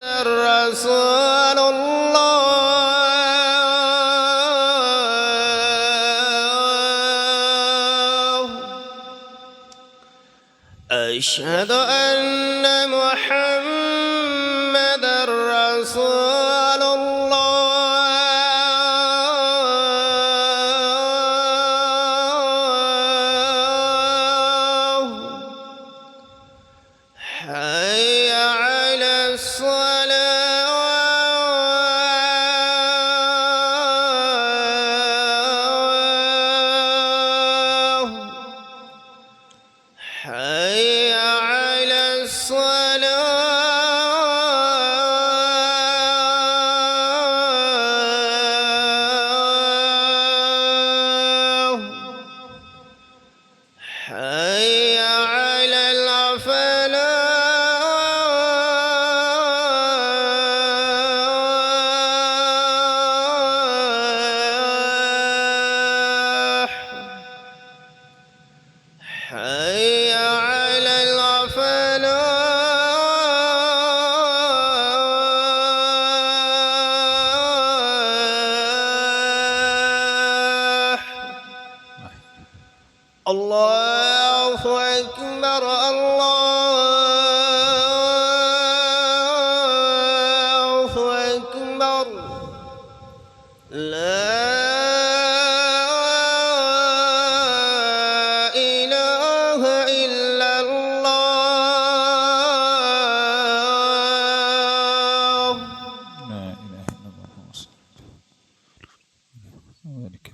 رسول الله أشهد أن محمد رسول الله حي على الصلاة حي على الصلاة حي على الفلاح حي على الفلاح الله أكبر الله أكبر لا إله إلا الله لا إله إلا الله ذلك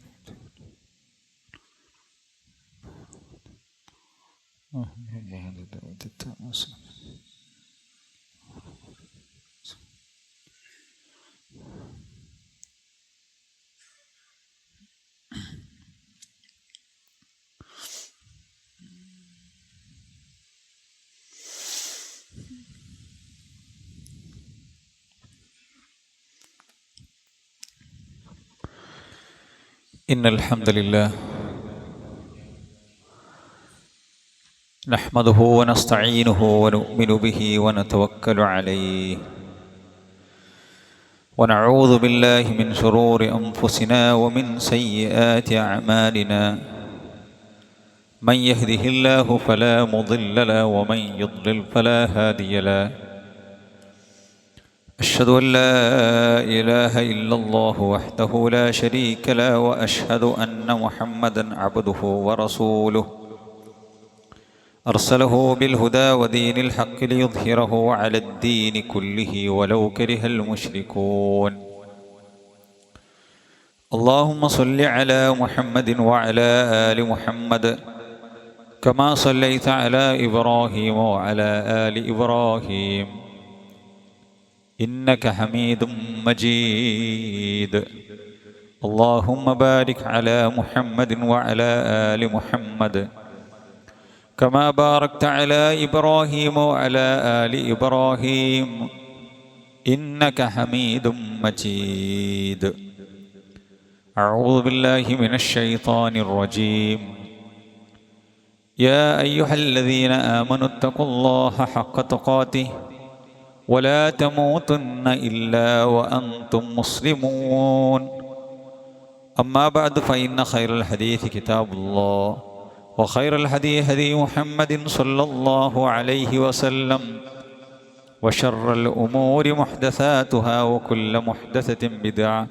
هذا دعوة التواصل إن الحمد لله نحمده ونستعينه ونؤمن به ونتوكل عليه ونعوذ بالله من شرور أنفسنا ومن سيئات أعمالنا من يهده الله فلا مضل له ومن يضلل فلا هادي له أشهد أن لا إله إلا الله وحده لا شريك له وأشهد أن محمدا عبده ورسوله أرسله بالهدى ودين الحق ليظهره على الدين كله ولو كره المشركون اللهم صل على محمد وعلى آل محمد كما صليت على إبراهيم وعلى آل إبراهيم إنك حميد مجيد اللهم بارك على محمد وعلى آل محمد كما باركت على إبراهيم وعلى آل إبراهيم إنك حميد مجيد أعوذ بالله من الشيطان الرجيم يا أيها الذين آمنوا اتقوا الله حق تقاته ولا تموتن إلا وأنتم مسلمون أما بعد فإن خير الحديث كتاب الله وخير الهدي هدي محمد صلى الله عليه وسلم وشر الأمور محدثاتها وكل محدثة بدعة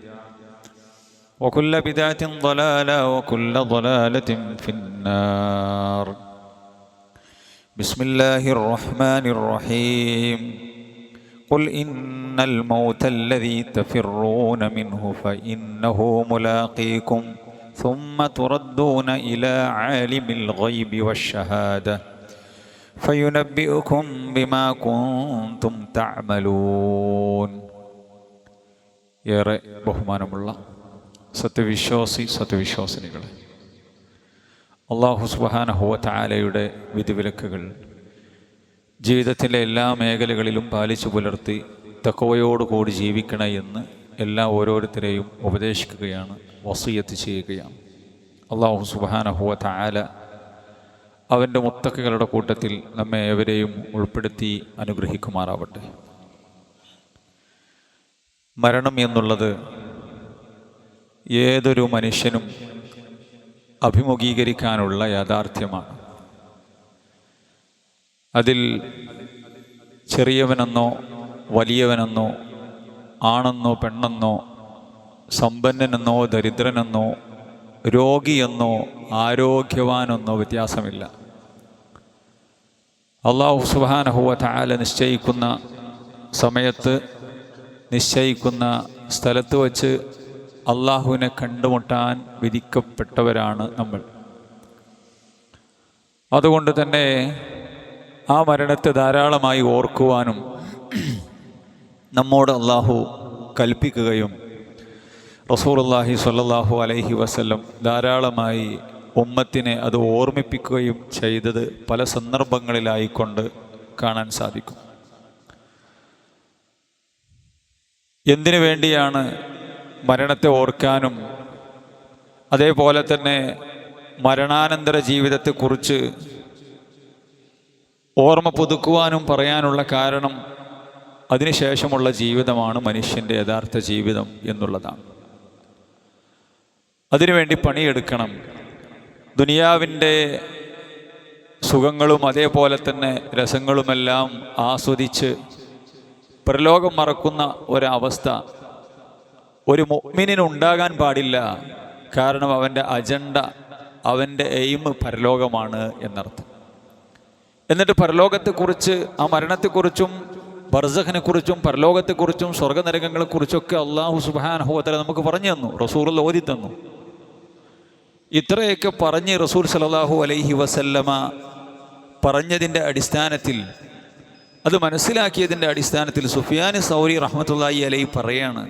وكل بدعة ضلالة وكل ضلالة في النار بسم الله الرحمن الرحيم قل إن الموت الذي تفرون منه فإنه ملاقيكم ثم تردون إلى عالم الغيب والشهادة فينبئكم بما كنتم تعملون ഏറെ ബഹുമാനമുള്ള സത്യവിശ്വാസിനികളെ അല്ലാഹു സുബ്ഹാനഹു വ തആലയുടെ വിധിവിലക്കുകൾ ജീവിതത്തിലെ എല്ലാ മേഖലകളിലും പാലിച്ചു പുലർത്തി തഖ്വയോടുകൂടി ജീവിക്കണേ എന്ന് എല്ലാ ഓരോരുത്തരെയും ഉപദേശിക്കുകയാണ്, വസിയത്ത് ചെയ്യുകയാണ്. അല്ലാഹു സുബ്ഹാനഹു വ തആല അവൻ്റെ മുത്തഖികളുടെ കൂട്ടത്തിൽ നമ്മെ ഏവരെയും ഉൾപ്പെടുത്തി അനുഗ്രഹിക്കുമാറാവട്ടെ. മരണം എന്നുള്ളത് ഏതൊരു മനുഷ്യനും അഭിമുഖീകരിക്കാനുള്ള യാഥാർത്ഥ്യമാണ്. അതിൽ ചെറിയവനെന്നോ വലിയവനെന്നോ ആണെന്നോ പെണ്ണെന്നോ സമ്പന്നനെന്നോ ദരിദ്രനെന്നോ രോഗിയെന്നോ ആരോഗ്യവാനെന്നോ വ്യത്യാസമില്ല. അല്ലാഹു സുബ്ഹാനഹു വ തആല നിശ്ചയിക്കുന്ന സമയത്ത് നിശ്ചയിക്കുന്ന സ്ഥലത്ത് വച്ച് അള്ളാഹുവിനെ കണ്ടുമുട്ടാൻ വിധിക്കപ്പെട്ടവരാണ് നമ്മൾ. അതുകൊണ്ട് തന്നെ ആ മരണത്തെ ധാരാളമായി ഓർക്കുവാനും നമ്മോട് അള്ളാഹു കൽപ്പിക്കുകയും റസൂലുള്ളാഹി സ്വല്ലല്ലാഹു അലൈഹി വസല്ലം ധാരാളമായി ഉമ്മത്തിനെ അത് ഓർമ്മിപ്പിക്കുകയും ചെയ്തത് പല സന്ദർഭങ്ങളിലായിക്കൊണ്ട് കാണാൻ സാധിക്കും. എന്തിനു വേണ്ടിയാണ് മരണത്തെ ഓർക്കാനും അതേപോലെ തന്നെ മരണാനന്തര ജീവിതത്തെക്കുറിച്ച് ഓർമ്മ പുതുക്കുവാനും പറയാനുള്ള കാരണം അതിനുശേഷമുള്ള ജീവിതമാണ് മനുഷ്യൻ്റെ യഥാർത്ഥ ജീവിതം എന്നുള്ളതാണ്. അതിനുവേണ്ടി പണിയെടുക്കണം. ദുനിയാവിൻ്റെ സുഖങ്ങളും അതേപോലെ തന്നെ രസങ്ങളുമെല്ലാം ആസ്വദിച്ച് പരലോകം മറക്കുന്ന ഒരവസ്ഥ ഒരു മുഅ്മിനിനുണ്ടാകാൻ പാടില്ല. കാരണം അവൻ്റെ അജണ്ട, അവൻ്റെ എയിം പരലോകമാണ് എന്നർത്ഥം. എന്നിട്ട് പരലോകത്തെക്കുറിച്ച്, ആ മരണത്തെക്കുറിച്ചും ബർസഖിനെക്കുറിച്ചും പരലോകത്തെക്കുറിച്ചും സ്വർഗനരകങ്ങളെക്കുറിച്ചൊക്കെ അല്ലാഹു സുബ്ഹാനഹു വ തആല നമുക്ക് പറഞ്ഞു തന്നു, റസൂൽ ഓതി തന്നു. ഇത്രയൊക്കെ പറഞ്ഞ് റസൂൽ സല്ലല്ലാഹു അലൈഹി വസല്ലമ പറഞ്ഞതിൻ്റെ അടിസ്ഥാനത്തിൽ, അത് മനസ്സിലാക്കിയതിൻ്റെ അടിസ്ഥാനത്തിൽ സുഫിയാൻ സൗരി റഹ്മത്തുള്ളാഹി അലൈഹി പറയാണ്.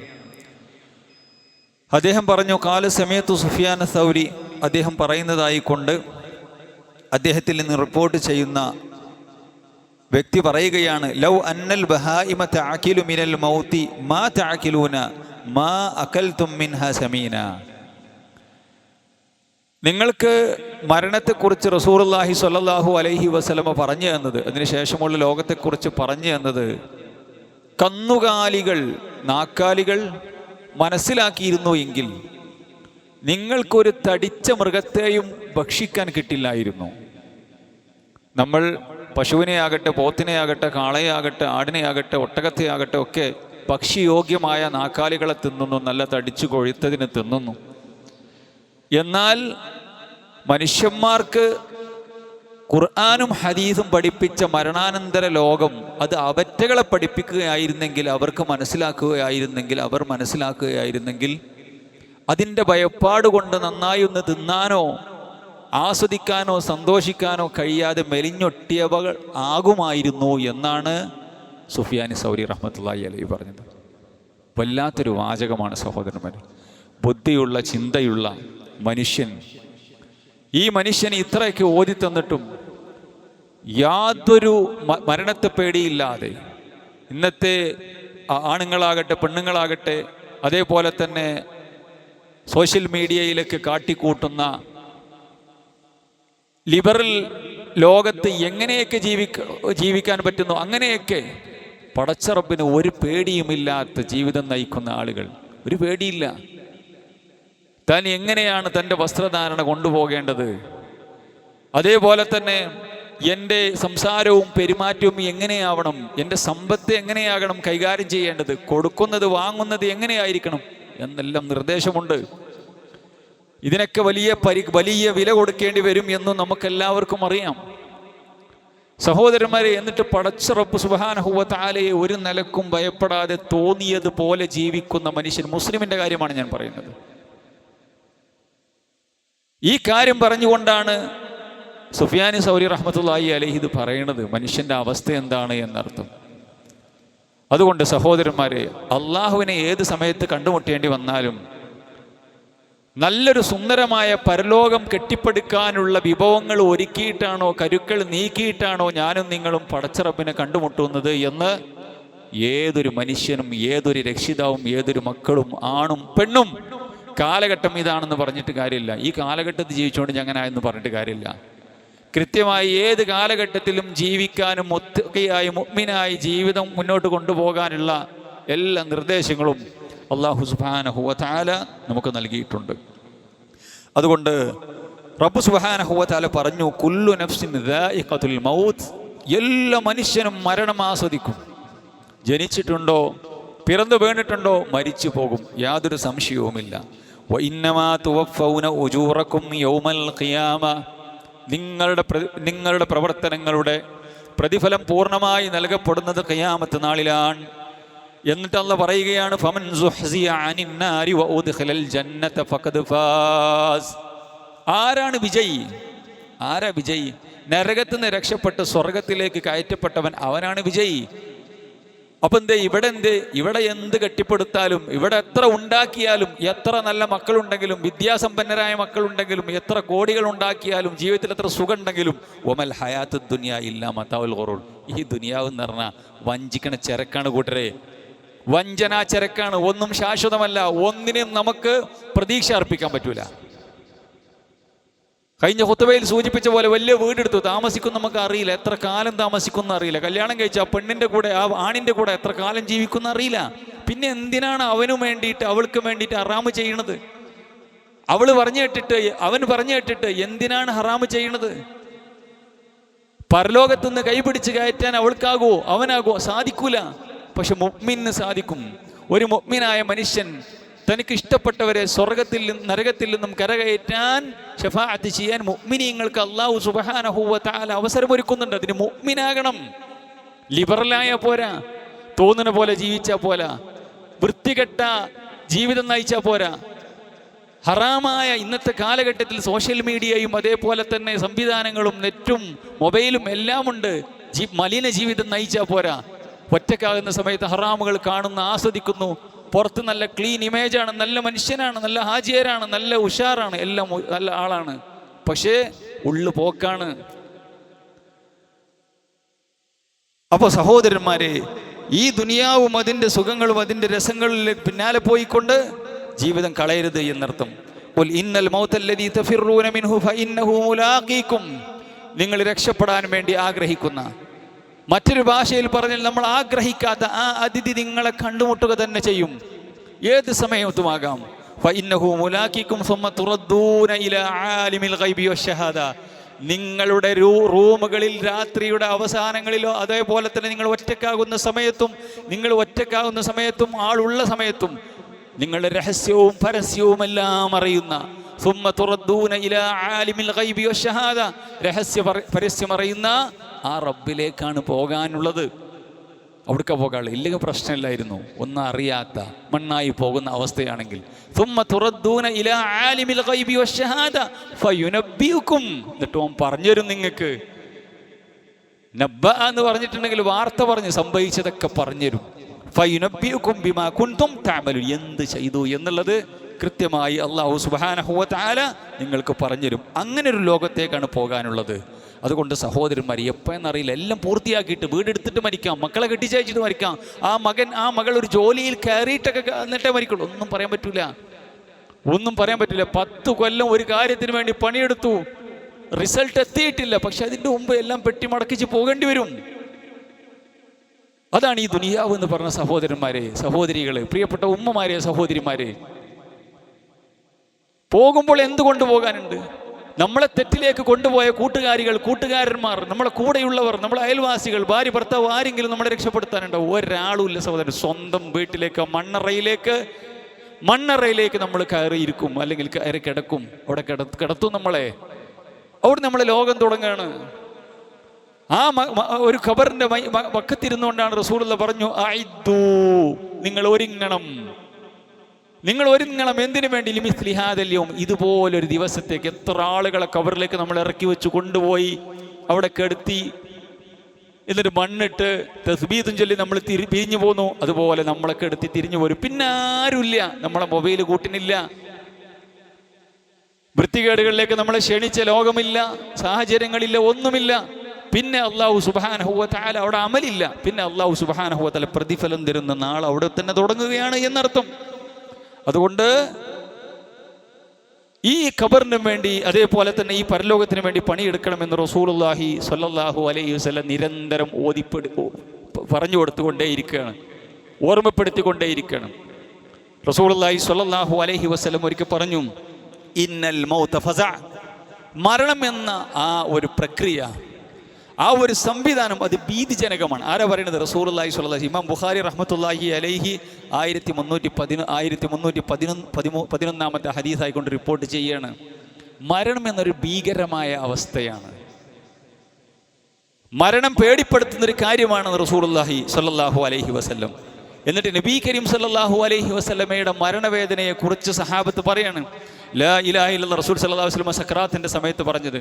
അദ്ദേഹം പറഞ്ഞു, കാല സമയത്തു സുഫിയാൻ സൗരി, അദ്ദേഹം പറയുന്നതായിക്കൊണ്ട് അദ്ദേഹത്തിൽ നിന്ന് റിപ്പോർട്ട് ചെയ്യുന്ന വ്യക്തി പറയുകയാണ്, ലൗ അന്നൽ ബഹായിമ തഅകിലു മിനൽ മൗതി മാ തഅകിലൂന മാ അകൽതും മിൻഹാ സമീന. നിങ്ങൾക്ക് മരണത്തെക്കുറിച്ച് റസൂലുള്ളാഹി സ്വല്ലല്ലാഹു അലൈഹി വസല്ലമ പറഞ്ഞു തന്നത്, അതിനുശേഷമുള്ള ലോകത്തെക്കുറിച്ച് പറഞ്ഞു തന്നത് കന്നുകാലികൾ, നാക്കാലികൾ മനസ്സിലാക്കിയിരുന്നു എങ്കിൽ നിങ്ങൾക്കൊരു തടിച്ച മൃഗത്തെയും ഭക്ഷിക്കാൻ കിട്ടില്ലായിരുന്നു. നമ്മൾ പശുവിനെയാകട്ടെ, പോത്തിനെയാകട്ടെ, കാളയാകട്ടെ, ആടിനെയാകട്ടെ, ഒട്ടകത്തെയാകട്ടെ ഒക്കെ ഭക്ഷ്യയോഗ്യമായ നാക്കാലികളെ തിന്നുന്നു, നല്ല തടിച്ചു കൊഴുത്തതിന് തിന്നുന്നു. എന്നാൽ മനുഷ്യന്മാർക്ക് ഖുർആനും ഹദീസും പഠിപ്പിച്ച മരണാനന്തര ലോകം അത് അവറ്റകളെ പഠിപ്പിക്കുകയായിരുന്നെങ്കിൽ, അവർക്ക് മനസ്സിലാക്കുകയായിരുന്നെങ്കിൽ അതിൻ്റെ ഭയപ്പാട് കൊണ്ട് നന്നായി ഒന്ന് തിന്നാനോ ആസ്വദിക്കാനോ സന്തോഷിക്കാനോ കഴിയാതെ മെലിഞ്ഞൊട്ടിയവകൾ ആകുമായിരുന്നു എന്നാണ് സുഫിയാൻ സൗരി റഹ്മത്തുള്ളാഹി അലൈഹി പറഞ്ഞത്. വല്ലാത്തൊരു വാചകമാണ് സഹോദരന്മാർ. ബുദ്ധിയുള്ള ചിന്തയുള്ള മനുഷ്യൻ, ഈ മനുഷ്യന് ഇത്രയൊക്കെ ഓതി തന്നിട്ടും യാതൊരു മരണത്തെ പേടിയില്ലാതെ ഇന്നത്തെ ആണുങ്ങളാകട്ടെ പെണ്ണുങ്ങളാകട്ടെ അതേപോലെ തന്നെ സോഷ്യൽ മീഡിയയിലൊക്കെ കാട്ടിക്കൂട്ടുന്ന ലിബറൽ ലോകത്ത് എങ്ങനെയൊക്കെ ജീവിക്കാൻ പറ്റുന്നു അങ്ങനെയൊക്കെ പടച്ച റബ്ബിന് ഒരു പേടിയുമില്ലാത്ത ജീവിതം നയിക്കുന്ന ആളുകൾ. ഒരു പേടിയില്ല. താൻ എങ്ങനെയാണ് തൻ്റെ വസ്ത്രധാരണ കൊണ്ടുപോകേണ്ടത്, അതേപോലെ തന്നെ എൻ്റെ സംസാരവും പെരുമാറ്റവും എങ്ങനെയാവണം, എൻ്റെ സമ്പത്ത് എങ്ങനെയാകണം കൈകാര്യം ചെയ്യേണ്ടത്, കൊടുക്കുന്നത് വാങ്ങുന്നത് എങ്ങനെയായിരിക്കണം എന്നെല്ലാം നിർദ്ദേശമുണ്ട്. ഇതിനൊക്കെ വലിയ വില കൊടുക്കേണ്ടി വരും എന്നും നമുക്കെല്ലാവർക്കും അറിയാം സഹോദരന്മാരെ. എന്നിട്ട് പടച്ച റബ്ബ് സുബ്ഹാനഹു വ തആലയെ ഒരു നിലക്കും ഭയപ്പെടാതെ തോന്നിയതുപോലെ ജീവിക്കുന്ന മനുഷ്യൻ, മുസ്ലിമിൻ്റെ കാര്യമാണ് ഞാൻ പറയുന്നത്. ഈ കാര്യം പറഞ്ഞുകൊണ്ടാണ് സുഫിയാൻ സൗരി റഹ്മത്തുള്ളാഹി അലൈഹി ഇത് പറയുന്നത്. മനുഷ്യൻ്റെ അവസ്ഥ എന്താണ് എന്നർത്ഥം. അതുകൊണ്ട് സഹോദരന്മാരെ, അള്ളാഹുവിനെ ഏത് സമയത്ത് കണ്ടുമുട്ടേണ്ടി വന്നാലും നല്ലൊരു സുന്ദരമായ പരലോകം കെട്ടിപ്പടുക്കാനുള്ള വിഭവങ്ങൾ ഒരുക്കിയിട്ടാണോ കരുക്കൾ നീക്കിയിട്ടാണോ ഞാനും നിങ്ങളും പടച്ച റബ്ബിനെ കണ്ടുമുട്ടുന്നത് എന്ന് ഏതൊരു മനുഷ്യനും ഏതൊരു രക്ഷിതാവും ഏതൊരു മക്കളും ആണും പെണ്ണും, കാലഘട്ടം ഇതാണെന്ന് പറഞ്ഞിട്ട് കാര്യമില്ല. ഈ കാലഘട്ടത്തിൽ ജീവിച്ചുകൊണ്ട് ഞങ്ങനായെന്ന് പറഞ്ഞിട്ട് കാര്യമില്ല. കൃത്യമായി ഏത് കാലഘട്ടത്തിലും ജീവിക്കാനും ഒത്തുകയായി മുഅ്മിനായി ജീവിതം മുന്നോട്ട് കൊണ്ടുപോകാനുള്ള എല്ലാ നിർദ്ദേശങ്ങളും അല്ലാഹു സുബ്ഹാനഹു വ തആല നമുക്ക് നൽകിയിട്ടുണ്ട്. അതുകൊണ്ട് റബ്ബ് സുബ്ഹാനഹു വ തആല പറഞ്ഞു, കുല്ലു നഫ്സിൻ ദാഇഖത്തുൽ മൗത്ത്, എല്ലാ മനുഷ്യനും മരണം ആസ്വദിക്കും. ജനിച്ചിട്ടുണ്ടോ, പിറന്നു വീണിട്ടുണ്ടോ, മരിച്ചു പോകും, യാതൊരു സംശയവുമില്ല. വ ഇന്നമാ തുവഫൗന ഉജൂറക്കും യൗമൽ ഖിയാമ, നിങ്ങളുടെ പ്രവർത്തനങ്ങളുടെ പ്രതിഫലം പൂർണ്ണമായി നൽകപ്പെടുന്നത് ഖിയാമത്ത് നാളിലാണ്. എന്നിട്ട് അല്ലാഹ് പറയുകയാണ്, ഫമൻ സുഹ്സിയ അനിൻ നാരി വ ഉദ്ഖിലൽ ജന്നത ഫഖദ് ഫാസ്. ആരാണ് വിജയി? ആരാ വിജയി? നരകത്തിൽ നിന്ന് രക്ഷപ്പെട്ട് സ്വർഗത്തിലേക്ക് കയറ്റപ്പെട്ടവൻ, അവനാണ് വിജയി. അപ്പം ഇവിടെ എന്ത് കെട്ടിപ്പടുത്താലും, ഇവിടെ എത്ര ഉണ്ടാക്കിയാലും, എത്ര നല്ല മക്കളുണ്ടെങ്കിലും, വിദ്യാസമ്പന്നരായ മക്കളുണ്ടെങ്കിലും, എത്ര കോടികൾ ഉണ്ടാക്കിയാലും, ജീവിതത്തിൽ എത്ര സുഖം ഉണ്ടെങ്കിലും, ഒമൽ ഹയാത്ത് ദുനിയ ഇല്ലാ മതാഉൽ ഖുറൂർ, ഈ ദുനിയാവ് എന്ന് പറഞ്ഞാൽ വഞ്ചിക്കണ ചരക്കാണ് കൂട്ടരെ, വഞ്ചനാ ചരക്കാണ്. ഒന്നും ശാശ്വതമല്ല, ഒന്നിനും നമുക്ക് പ്രതീക്ഷ അർപ്പിക്കാൻ പറ്റൂല. കഴിഞ്ഞ ഖുത്ബയിൽ സൂചിപ്പിച്ച പോലെ വലിയ വീടെടുത്തു, താമസിക്കും നമുക്ക് അറിയില്ല, എത്ര കാലം താമസിക്കും അറിയില്ല. കല്യാണം കഴിച്ച ആ പെണ്ണിൻ്റെ കൂടെ, ആ ആണിൻ്റെ കൂടെ എത്ര കാലം ജീവിക്കും അറിയില്ല. പിന്നെ എന്തിനാണ് അവനും വേണ്ടിയിട്ട്, അവൾക്ക് വേണ്ടിയിട്ട് ഹറാമ് ചെയ്യണത്? അവൻ പറഞ്ഞു കേട്ടിട്ട് എന്തിനാണ് ഹറാമ് ചെയ്യണത്? പരലോകത്തുനിന്ന് കൈപിടിച്ച് കയറ്റാൻ അവൾക്കാകുമോ, അവനാകുമോ? സാധിക്കൂല. പക്ഷെ മുഅ്മിന് സാധിക്കും. ഒരു മുഅ്മിനായ മനുഷ്യൻ തനിക്ക് ഇഷ്ടപ്പെട്ടവരെ സ്വർഗത്തിൽ നിന്നും നരകത്തിൽ നിന്നും കരകയറ്റാൻ, ശഫാഅത്ത് ചെയ്യാൻ മുഅ്മിനീങ്ങൾക്ക് അല്ലാഹു സുബ്ഹാനഹു വ തആല അവസരമൊരുക്കുന്നുണ്ട്. അതിന് മുഅ്മിനാകണം. ലിബറലായ പോരാ, തോന്നുന്ന പോലെ ജീവിച്ചാൽ പോരാ, വൃത്തികെട്ട ജീവിതം നയിച്ചാൽ പോരാ. ഹറാമായ ഇന്നത്തെ കാലഘട്ടത്തിൽ സോഷ്യൽ മീഡിയയും അതേപോലെ തന്നെ സംവിധാനങ്ങളും നെറ്റും മൊബൈലും എല്ലാം ഉണ്ട്. മലിന ജീവിതം നയിച്ചാൽ പോരാ. ഒറ്റക്കാകുന്ന സമയത്ത് ഹറാമുകൾ കാണുന്നു, ആസ്വദിക്കുന്നു. പുറത്ത് നല്ല ക്ലീൻ ഇമേജാണ്, നല്ല മനുഷ്യനാണ്, നല്ല ഹാജിയരാണ്, നല്ല ഉഷാറാണ്, എല്ലാം നല്ല ആളാണ്. പക്ഷേ ഉള്ളു പോക്കാണ്. അപ്പോൾ സഹോദരന്മാരെ, ഈ ദുനിയാവും അതിൻ്റെ സുഖങ്ങളും അതിൻ്റെ രസങ്ങളിൽ പിന്നാലെ പോയിക്കൊണ്ട് ജീവിതം കളയരുത് എന്നർത്ഥം. ഇന്നൽ മൗതല്ലദീ തഫിറൂന മിൻഹു ഫഇന്നഹു മുലാഖീകും, നിങ്ങൾ രക്ഷപ്പെടാൻ വേണ്ടി ആഗ്രഹിക്കുന്ന, മറ്റൊരു ഭാഷയിൽ പറഞ്ഞാൽ നമ്മൾ ആഗ്രഹിക്കാത്ത ആ അതിഥി നിങ്ങളെ കണ്ടുമുട്ടുക തന്നെ ചെയ്യും, ഏത് സമയത്തുമാകാം. ഫഇന്നഹു മുലാഖീകും സുമ്മ തുറദ്ദൂന ഇലാ ആലിമിൽ ഗൈബി വശഹാദ, നിങ്ങളുടെ റൂമുകളിൽ രാത്രിയുടെ അവസാനങ്ങളിലോ അതേപോലെ തന്നെ നിങ്ങൾ ഒറ്റക്കാകുന്ന സമയത്തും ആളുള്ള സമയത്തും നിങ്ങളുടെ രഹസ്യവും പരസ്യവും എല്ലാം അറിയുന്ന, സുമ്മ തുറദ്ദൂന ഇലാ ആലിമിൽ ഗൈബി വശഹാദ, പരസ്യം അറിയുന്ന ആ റബ്ബിലേക്കാണ് പോകാനുള്ളത്. അവിടേക്ക് പോകാനുള്ളത്. ഇല്ലെങ്കിൽ പ്രശ്നമില്ലായിരുന്നു. ഒന്നും അറിയാത്ത മണ്ണായി പോകുന്ന അവസ്ഥയാണെങ്കിൽ സുമ്മ തുറദ്ദൂന ഇലാ ആലിമിൽ ഗൈബി വശഹാദ ഫയുനബ്ബിഉകും, എന്നിട്ട് ഓൻ പറഞ്ഞുതരും നിങ്ങൾക്ക്. നബ്ബ എന്ന് പറഞ്ഞിട്ടുണ്ടെങ്കിൽ വാർത്ത പറഞ്ഞ് സംഭവിച്ചതൊക്കെ പറഞ്ഞുതരും. ഫയുനബ്ബിഉകും ബിമാ കുൻതും തഅമലൂൻ, എന്ത് ചെയ്തു എന്നുള്ളത് കൃത്യമായി അല്ലാഹു സുബ്ഹാനഹു വ തആല നിങ്ങൾക്ക് പറഞ്ഞുതരും. അങ്ങനെ ഒരു ലോകത്തേക്കാണ് പോകാനുള്ളത്. അതുകൊണ്ട് സഹോദരന്മാർ, എപ്പോഴെന്നറിയില്ല, എല്ലാം പൂർത്തിയാക്കിയിട്ട് വീടെടുത്തിട്ട് മരിക്കാം, മക്കളെ കെട്ടിച്ചയച്ചിട്ട് മരിക്കാം, ആ മകൾ ഒരു ജോലിയിൽ കയറിയിട്ടൊക്കെ എന്നിട്ടേ മരിക്കുള്ളൂ. ഒന്നും പറയാൻ പറ്റില്ല. 10 കൊല്ലം ഒരു കാര്യത്തിന് വേണ്ടി പണിയെടുത്തു, റിസൾട്ട് എത്തിയിട്ടില്ല. പക്ഷെ അതിൻ്റെ മുമ്പ് എല്ലാം പെട്ടി മടക്കിച്ച് പോകേണ്ടി വരും. അതാണ് ഈ ദുനിയാവ് എന്ന് പറഞ്ഞ സഹോദരന്മാരെ, സഹോദരികളെ, പ്രിയപ്പെട്ട ഉമ്മമാരെ, സഹോദരിമാരെ. പോകുമ്പോൾ എന്തുകൊണ്ട് പോകാനുണ്ട്? നമ്മളെ തെറ്റിലേക്ക് കൊണ്ടുപോയ കൂട്ടുകാരന്മാർ, നമ്മളെ കൂടെയുള്ളവർ, നമ്മളെ അയൽവാസികൾ, ഭാര്യ ഭർത്താവ്, ആരെങ്കിലും നമ്മളെ രക്ഷപ്പെടുത്താനുണ്ടാവും? ഒരാളും ഇല്ല സഹോദരൻ. സ്വന്തം വീട്ടിലേക്ക്, മണ്ണറയിലേക്ക് നമ്മൾ കയറിയിരിക്കും, അല്ലെങ്കിൽ കയറി കിടക്കും. അവിടെ കിടത്തും നമ്മളെ. അവിടെ നമ്മളെ ലോകം തുടങ്ങുകയാണ്. ആ ഒരു ഖബറിന്റെ വക്കത്തിരുന്നുകൊണ്ടാണ് റസൂലുള്ളാഹി പറഞ്ഞു, അഇദ്ദൂ, നിങ്ങൾ ഒരുങ്ങണം. എന്തിനു വേണ്ടി? ലിമിസ്ലി ഹാദൽ യൗം, ഇതുപോലൊരു ദിവസത്തേക്ക്. എത്ര ആളുകളെ ഖബറിലേക്ക് നമ്മൾ ഇറക്കി വെച്ച് കൊണ്ടുപോയി അവിടെ കിടത്തി, എന്നിട്ട് മണ്ണിട്ട് തസ്ബീഹും ചൊല്ലി നമ്മൾ പിരിഞ്ഞു പോന്നു. അതുപോലെ നമ്മളെ കിടത്തി തിരിഞ്ഞു പോരും. പിന്നെ ആരുമില്ല, നമ്മളെ മൊബൈൽ കൂട്ടിനില്ല, വൃത്തികേടുകളിലേക്ക് നമ്മളെ ക്ഷണിച്ച ലോകമില്ല, സാഹചര്യങ്ങളില്ല, ഒന്നുമില്ല. പിന്നെ അല്ലാഹു സുബ്ഹാനഹു വ തആല അവിടെ അമലില്ല. പിന്നെ അല്ലാഹു സുബ്ഹാനഹു വ തആല പ്രതിഫലം തരുന്ന നാൾ അവിടെ തന്നെ തുടങ്ങുകയാണ് എന്നർത്ഥം. അതുകൊണ്ട് ഈ ഖബറിനും വേണ്ടി, അതേപോലെ തന്നെ ഈ പരലോകത്തിന് വേണ്ടി പണിയെടുക്കണമെന്ന് റസൂലുള്ളാഹി സ്വല്ലല്ലാഹു അലൈഹി വസല്ലം നിരന്തരം പറഞ്ഞു കൊടുത്തുകൊണ്ടേയിരിക്കുകയാണ്. ഓർമ്മപ്പെടുത്തിക്കൊണ്ടേയിരിക്കണം. റസൂലുള്ളാഹി സ്വല്ലല്ലാഹു അലൈഹി വസല്ലം ഒരിക്കൽ പറഞ്ഞു, ഇന്നൽ മൗത ഫസഅ, മരണം എന്ന ആ ഒരു പ്രക്രിയ, ആ ഒരു സംവിധാനം അത് ഭീതിജനകമാണ്. ആരാ പറയുന്നത്? റസൂലുള്ളാഹി സ്വല്ലല്ലാഹു അലൈഹി. ഇമാം ബുഖാരി റഹ്മത്തുള്ളാഹി അലൈഹി 1311 ഹദീസായിക്കൊണ്ട് റിപ്പോർട്ട് ചെയ്യാണ്, മരണം എന്നൊരു ഭീകരമായ അവസ്ഥയാണ്, മരണം പേടിപ്പെടുത്തുന്നൊരു കാര്യമാണെന്ന് റസൂലുള്ളാഹി സ്വല്ലല്ലാഹു അലൈഹി വസല്ലം. എന്നിട്ട് നബി കരീം സല്ലല്ലാഹു അലൈഹി വസല്ലമയുടെ മരണവേദനയെ കുറിച്ച് സഹാബത്ത് പറയാണ്, ലാ ഇലാഹ ഇല്ലല്ലാഹ്. റസൂൽ സല്ലല്ലാഹു അലൈഹി വസല്ലം സക്രാത്തിന്റെ സമയത്ത് പറഞ്ഞത്,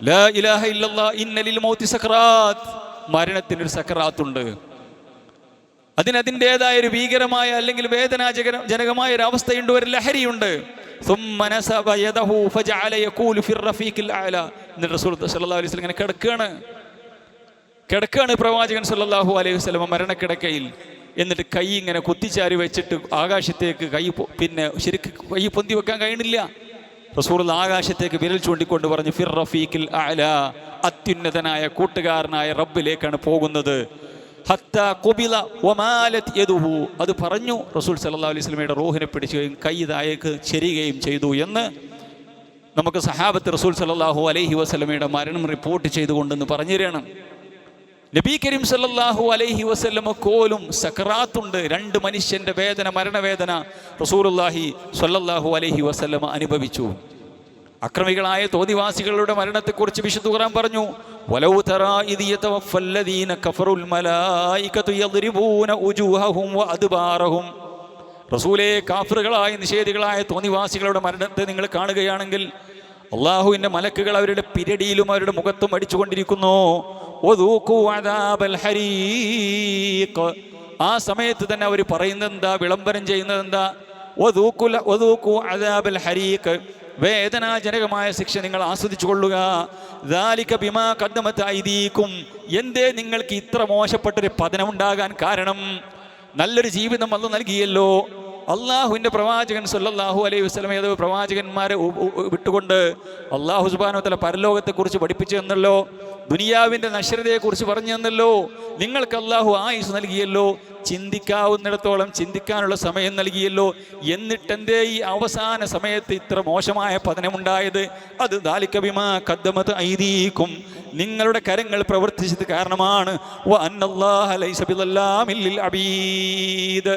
ലാ ഇലാഹ ഇല്ലല്ലാഹ് ഇന്ന ലിൽ മൗതി സക്രാത്ത്, മരണത്തിനൊരു സക്രാത്തുണ്ട്, അതിൻ്റെതായ ഒരു ഭീകരമായ അല്ലെങ്കിൽ വേദനാജനകമായ ഒരു അവസ്ഥയുണ്ട്, ഒരു ലഹരിയുണ്ട്. എന്നിട്ട് റസൂൽ സല്ലല്ലാഹു അലൈഹി വസല്ലം ഇങ്ങനെ കിടക്കുകയാണ് പ്രവാചകൻ സല്ലല്ലാഹു അലൈഹി വസല്ലം മരണക്കിടക്കയിൽ. എന്നിട്ട് കൈ ഇങ്ങനെ കുത്തിച്ചാരി വെച്ചിട്ട് ആകാശത്തേക്ക് ശരിക്ക് കൈ പൊന്തി വെക്കാൻ കഴിയണില്ല. റസൂൽ ആകാശത്തേക്ക് വിരൽ ചൂണ്ടിക്കൊണ്ട് പറഞ്ഞു, ഫിർ റഫീഖിൽ അഅല, അത്യുന്നതനായ കൂട്ടുകാരനായ റബ്ബിലേക്കാണ് പോകുന്നത്. ഹത്താ ഖുബില വമാലത് യദുഹു, അത് പറഞ്ഞു റസൂൽ സല്ലല്ലാഹു അലൈഹി വസല്ലമയുടെ റൂഹിനെ പിടിക്കുകയും കൈ താഴേക്ക് ചെരിയുകയും ചെയ്തു എന്ന് നമുക്ക് സഹാബത്ത് റസൂൽ സല്ലല്ലാഹു അലൈഹി വസല്ലമയുടെ മരണം റിപ്പോർട്ട് ചെയ്തുകൊണ്ടെന്ന് പറഞ്ഞു തരണം. നബി കരീം സല്ലല്ലാഹു അലൈഹി വസല്ലമക്കോലും സക്രാത്തുണ്ട്. രണ്ട് മനുഷ്യന്റെ വേദന, മരണവേദന റസൂലുള്ളാഹി സ്വല്ലല്ലാഹു അലൈഹി വസല്ലമ അനുഭവിച്ചു. അക്രമികളായ തോന്നിവാസികളുടെ മരണത്തെക്കുറിച്ച് വിശുദ്ധ ഖുർആൻ പറഞ്ഞു, വലൗ തറാ ഇദ് യതവഫല്ലദീന കഫറുൽ മലായികതു യദ്രിബൂന ഉജൂഹഹും വഅദ്ബാറഹും. റസൂലേ, കാഫിറുകളായ നിഷേധികളായ തോന്നിവാസികളുടെ മരണത്തെ നിങ്ങൾ കാണുകയാണെങ്കിൽ അള്ളാഹുവിൻ്റെ മലക്കുകൾ അവരുടെ പിരടിയിലും അവരുടെ മുഖത്തും അടിച്ചുകൊണ്ടിരിക്കുന്നു. ആ സമയത്ത് തന്നെ അവർ പറയുന്നത് എന്താ, വിളംബരം ചെയ്യുന്നത് എന്താ? വേദനാജനകമായ ശിക്ഷ നിങ്ങൾ ആസ്വദിച്ചു കൊള്ളുക. എന്തേ നിങ്ങൾക്ക് ഇത്ര മോശപ്പെട്ടൊരു പതനമുണ്ടാകാൻ കാരണം? നല്ലൊരു ജീവിതം അല്ലാഹു നൽകിയല്ലോ. അള്ളാഹുവിൻ്റെ പ്രവാചകൻ സല്ലല്ലാഹു അലൈഹി വസല്ലം ഏതോ പ്രവാചകന്മാരെ വിട്ടുകൊണ്ട് അള്ളാഹു സുബ്ഹാനഹു വ തആല പരലോകത്തെക്കുറിച്ച് പഠിപ്പിച്ചു തന്നല്ലോ, ദുനിയാവിൻ്റെ നശ്വരതയെക്കുറിച്ച് പറഞ്ഞു തന്നല്ലോ. നിങ്ങൾക്ക് അള്ളാഹു ആയുസ് നൽകിയല്ലോ, ചിന്തിക്കാവുന്നിടത്തോളം ചിന്തിക്കാനുള്ള സമയം നൽകിയല്ലോ. എന്നിട്ടെന്തേ ഈ അവസാന സമയത്ത് ഇത്ര മോശമായ പതനമുണ്ടായത്? അത് ദാലിക ബിമാ ഖദ്ദമത് ഐദീകും, നിങ്ങളുടെ കരങ്ങൾ പ്രവർത്തിച്ചത് കാരണമാണ്. വ അന്നല്ലാഹ ലൈസ ബിളല്ലാമിൽ ലിൽ അബീദ്,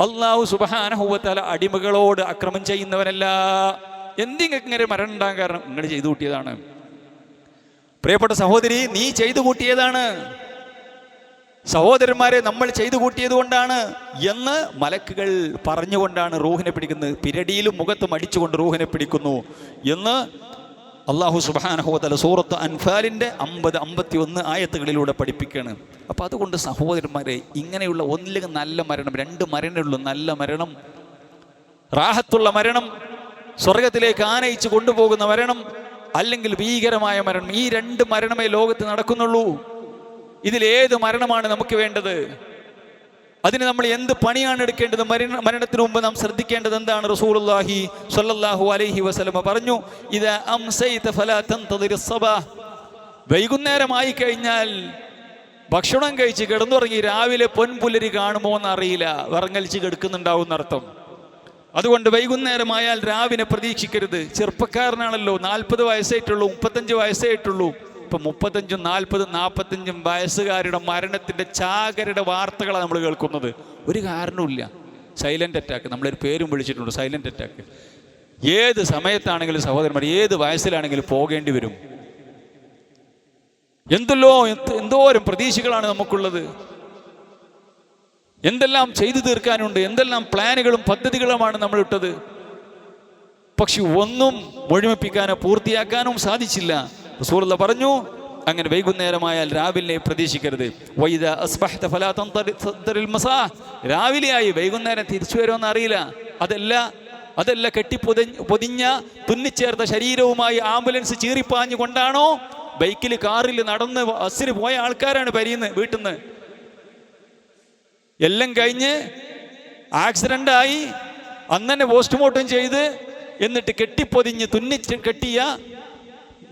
അള്ളാഹു സുബ്ഹാനഹു വ തആല അടിമകളോട് അക്രമം ചെയ്യുന്നവനല്ല. എന്തിങ്ങൾക്ക് ഇങ്ങനെ മരണം ഉണ്ടാകാൻ കാരണം? നിങ്ങൾ ചെയ്തു കൂട്ടിയതാണ്. പ്രിയപ്പെട്ട സഹോദരി, നീ ചെയ്തു കൂട്ടിയതാണ്. സഹോദരന്മാരെ, നമ്മൾ ചെയ്തു കൂട്ടിയത് കൊണ്ടാണ് എന്ന് മലക്കുകൾ പറഞ്ഞുകൊണ്ടാണ് റൂഹിനെ പിടിക്കുന്നത്. പിരടിയിലും മുഖത്തും അടിച്ചുകൊണ്ട് റൂഹിനെ പിടിക്കുന്നു എന്ന് അള്ളാഹു സുബ്ഹാനഹു വ തആല സൂറത്ത് അൻഫാലിൻ്റെ 50-51 ആയത്തുകളിലൂടെ പഠിപ്പിക്കുകയാണ്. അപ്പോൾ അതുകൊണ്ട് സഹോദരന്മാരെ, ഇങ്ങനെയുള്ള ഒന്നില്ലെങ്കിൽ നല്ല മരണം, രണ്ട് മരണമുള്ളൂ. നല്ല മരണം, റാഹത്തുള്ള മരണം, സ്വർഗത്തിലേക്ക് ആനയിച്ച് കൊണ്ടുപോകുന്ന മരണം, അല്ലെങ്കിൽ ഭീകരമായ മരണം. ഈ രണ്ട് മരണമേ ലോകത്ത് നടക്കുന്നുള്ളൂ. ഇതിലേത് മരണമാണ് നമുക്ക് വേണ്ടത്? അതിന് നമ്മൾ എന്ത് പണിയാണ് എടുക്കേണ്ടത്? മരണത്തിന് മുമ്പ് നാം ശ്രദ്ധിക്കേണ്ടത് എന്താണ്? റസൂലുള്ളാഹി സ്വല്ലല്ലാഹു അലൈഹി വസല്ലമ പറഞ്ഞു, ഇദാ അംസൈത ഫലാ തൻതദിർ സബാഹ്, വൈകുന്നേരമായി കഴിഞ്ഞാൽ ഭക്ഷണം കഴിച്ച് കിടന്നുറങ്ങി രാവിലെ പൊൻപുലരി കാണുമോ എന്നറിയില്ല, വിറങ്ങലിച്ച് കിടക്കുന്നുണ്ടാവും എന്നർത്ഥം. അതുകൊണ്ട് വൈകുന്നേരമായാൽ രാവിനെ പ്രതീക്ഷിക്കരുത്. ചെറുപ്പക്കാരനാണല്ലോ, 40 വയസ്സായിട്ടുള്ളൂ, 35 വയസ്സായിട്ടുള്ളൂ. ഇപ്പം 35, 40, 45 വയസ്സുകാരുടെ മരണത്തിൻ്റെ ചാകരയുടെ വാർത്തകളാണ് നമ്മൾ കേൾക്കുന്നത്. ഒരു കാരണവുമില്ല. സൈലൻ്റ് അറ്റാക്ക്, നമ്മളൊരു പേരും വിളിച്ചിട്ടുണ്ട്, സൈലൻ്റ് അറ്റാക്ക്. ഏത് സമയത്താണെങ്കിലും സഹോദരന്മാർ, ഏത് വയസ്സിലാണെങ്കിലും പോകേണ്ടി വരും. എന്തോരം പ്രതീക്ഷകളാണ് നമുക്കുള്ളത്, എന്തെല്ലാം ചെയ്തു തീർക്കാനുണ്ട്, എന്തെല്ലാം പ്ലാനുകളും പദ്ധതികളുമാണ് നമ്മൾ ഇട്ടത്. പക്ഷെ ഒന്നും മുഴുമിപ്പിക്കാനോ പൂർത്തിയാക്കാനും സാധിച്ചില്ല. റസൂലുള്ളാഹി പറഞ്ഞു, അങ്ങനെ വൈകുന്നേരമായാൽ രാവിലെ പ്രതീക്ഷിക്കരുത്. വൈദാ അസ്ബഹത ഫലാ തൻതദിൽ മസാ, രാവിലെയായി വൈകുന്നേരം തിരിച്ചു വരുമെന്ന് അറിയില്ല. അതല്ല പൊതിഞ്ഞ തുന്നിച്ചേർത്ത ശരീരവുമായി ആംബുലൻസ് ചീറിപ്പാഞ്ഞു കൊണ്ടാണോ? ബൈക്കിൽ, കാറിൽ, നടന്ന് ബസ്സിന് പോയ ആൾക്കാരാണ് പരിയുന്നത് വീട്ടിൽ നിന്ന്. എല്ലാം കഴിഞ്ഞ് ആക്സിഡൻ്റായി അന്നെ പോസ്റ്റ്മോർട്ടം ചെയ്ത് എന്നിട്ട് കെട്ടിപ്പൊതിഞ്ഞ് തുന്നിച്ച് കെട്ടിയ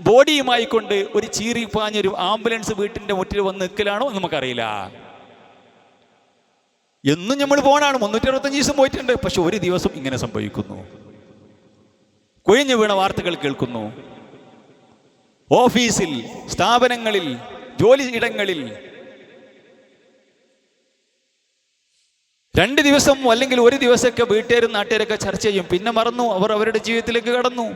ബോഡിയുമായി കൊണ്ട് ഒരു ചീറിപ്പാഞ്ഞൊരു ആംബുലൻസ് വീട്ടിൻ്റെ മുറ്റിൽ വന്ന് നിൽക്കലാണോ നമുക്കറിയില്ല. എന്നും നമ്മൾ പോകണാണ്, 365 ദിവസം പോയിട്ടുണ്ട്. പക്ഷെ ഒരു ദിവസം ഇങ്ങനെ സംഭവിക്കുന്നു. കൊഴിഞ്ഞു വീണ വാർത്തകൾ കേൾക്കുന്നു. ഓഫീസിൽ, സ്ഥാപനങ്ങളിൽ, ജോലി ഇടങ്ങളിൽ 2 ദിവസം അല്ലെങ്കിൽ ഒരു ദിവസമൊക്കെ വീട്ടുകാരും നാട്ടുകാരൊക്കെ ചർച്ച ചെയ്യും, പിന്നെ മറന്നു, അവർ അവരുടെ ജീവിതത്തിലേക്ക് കടന്നു.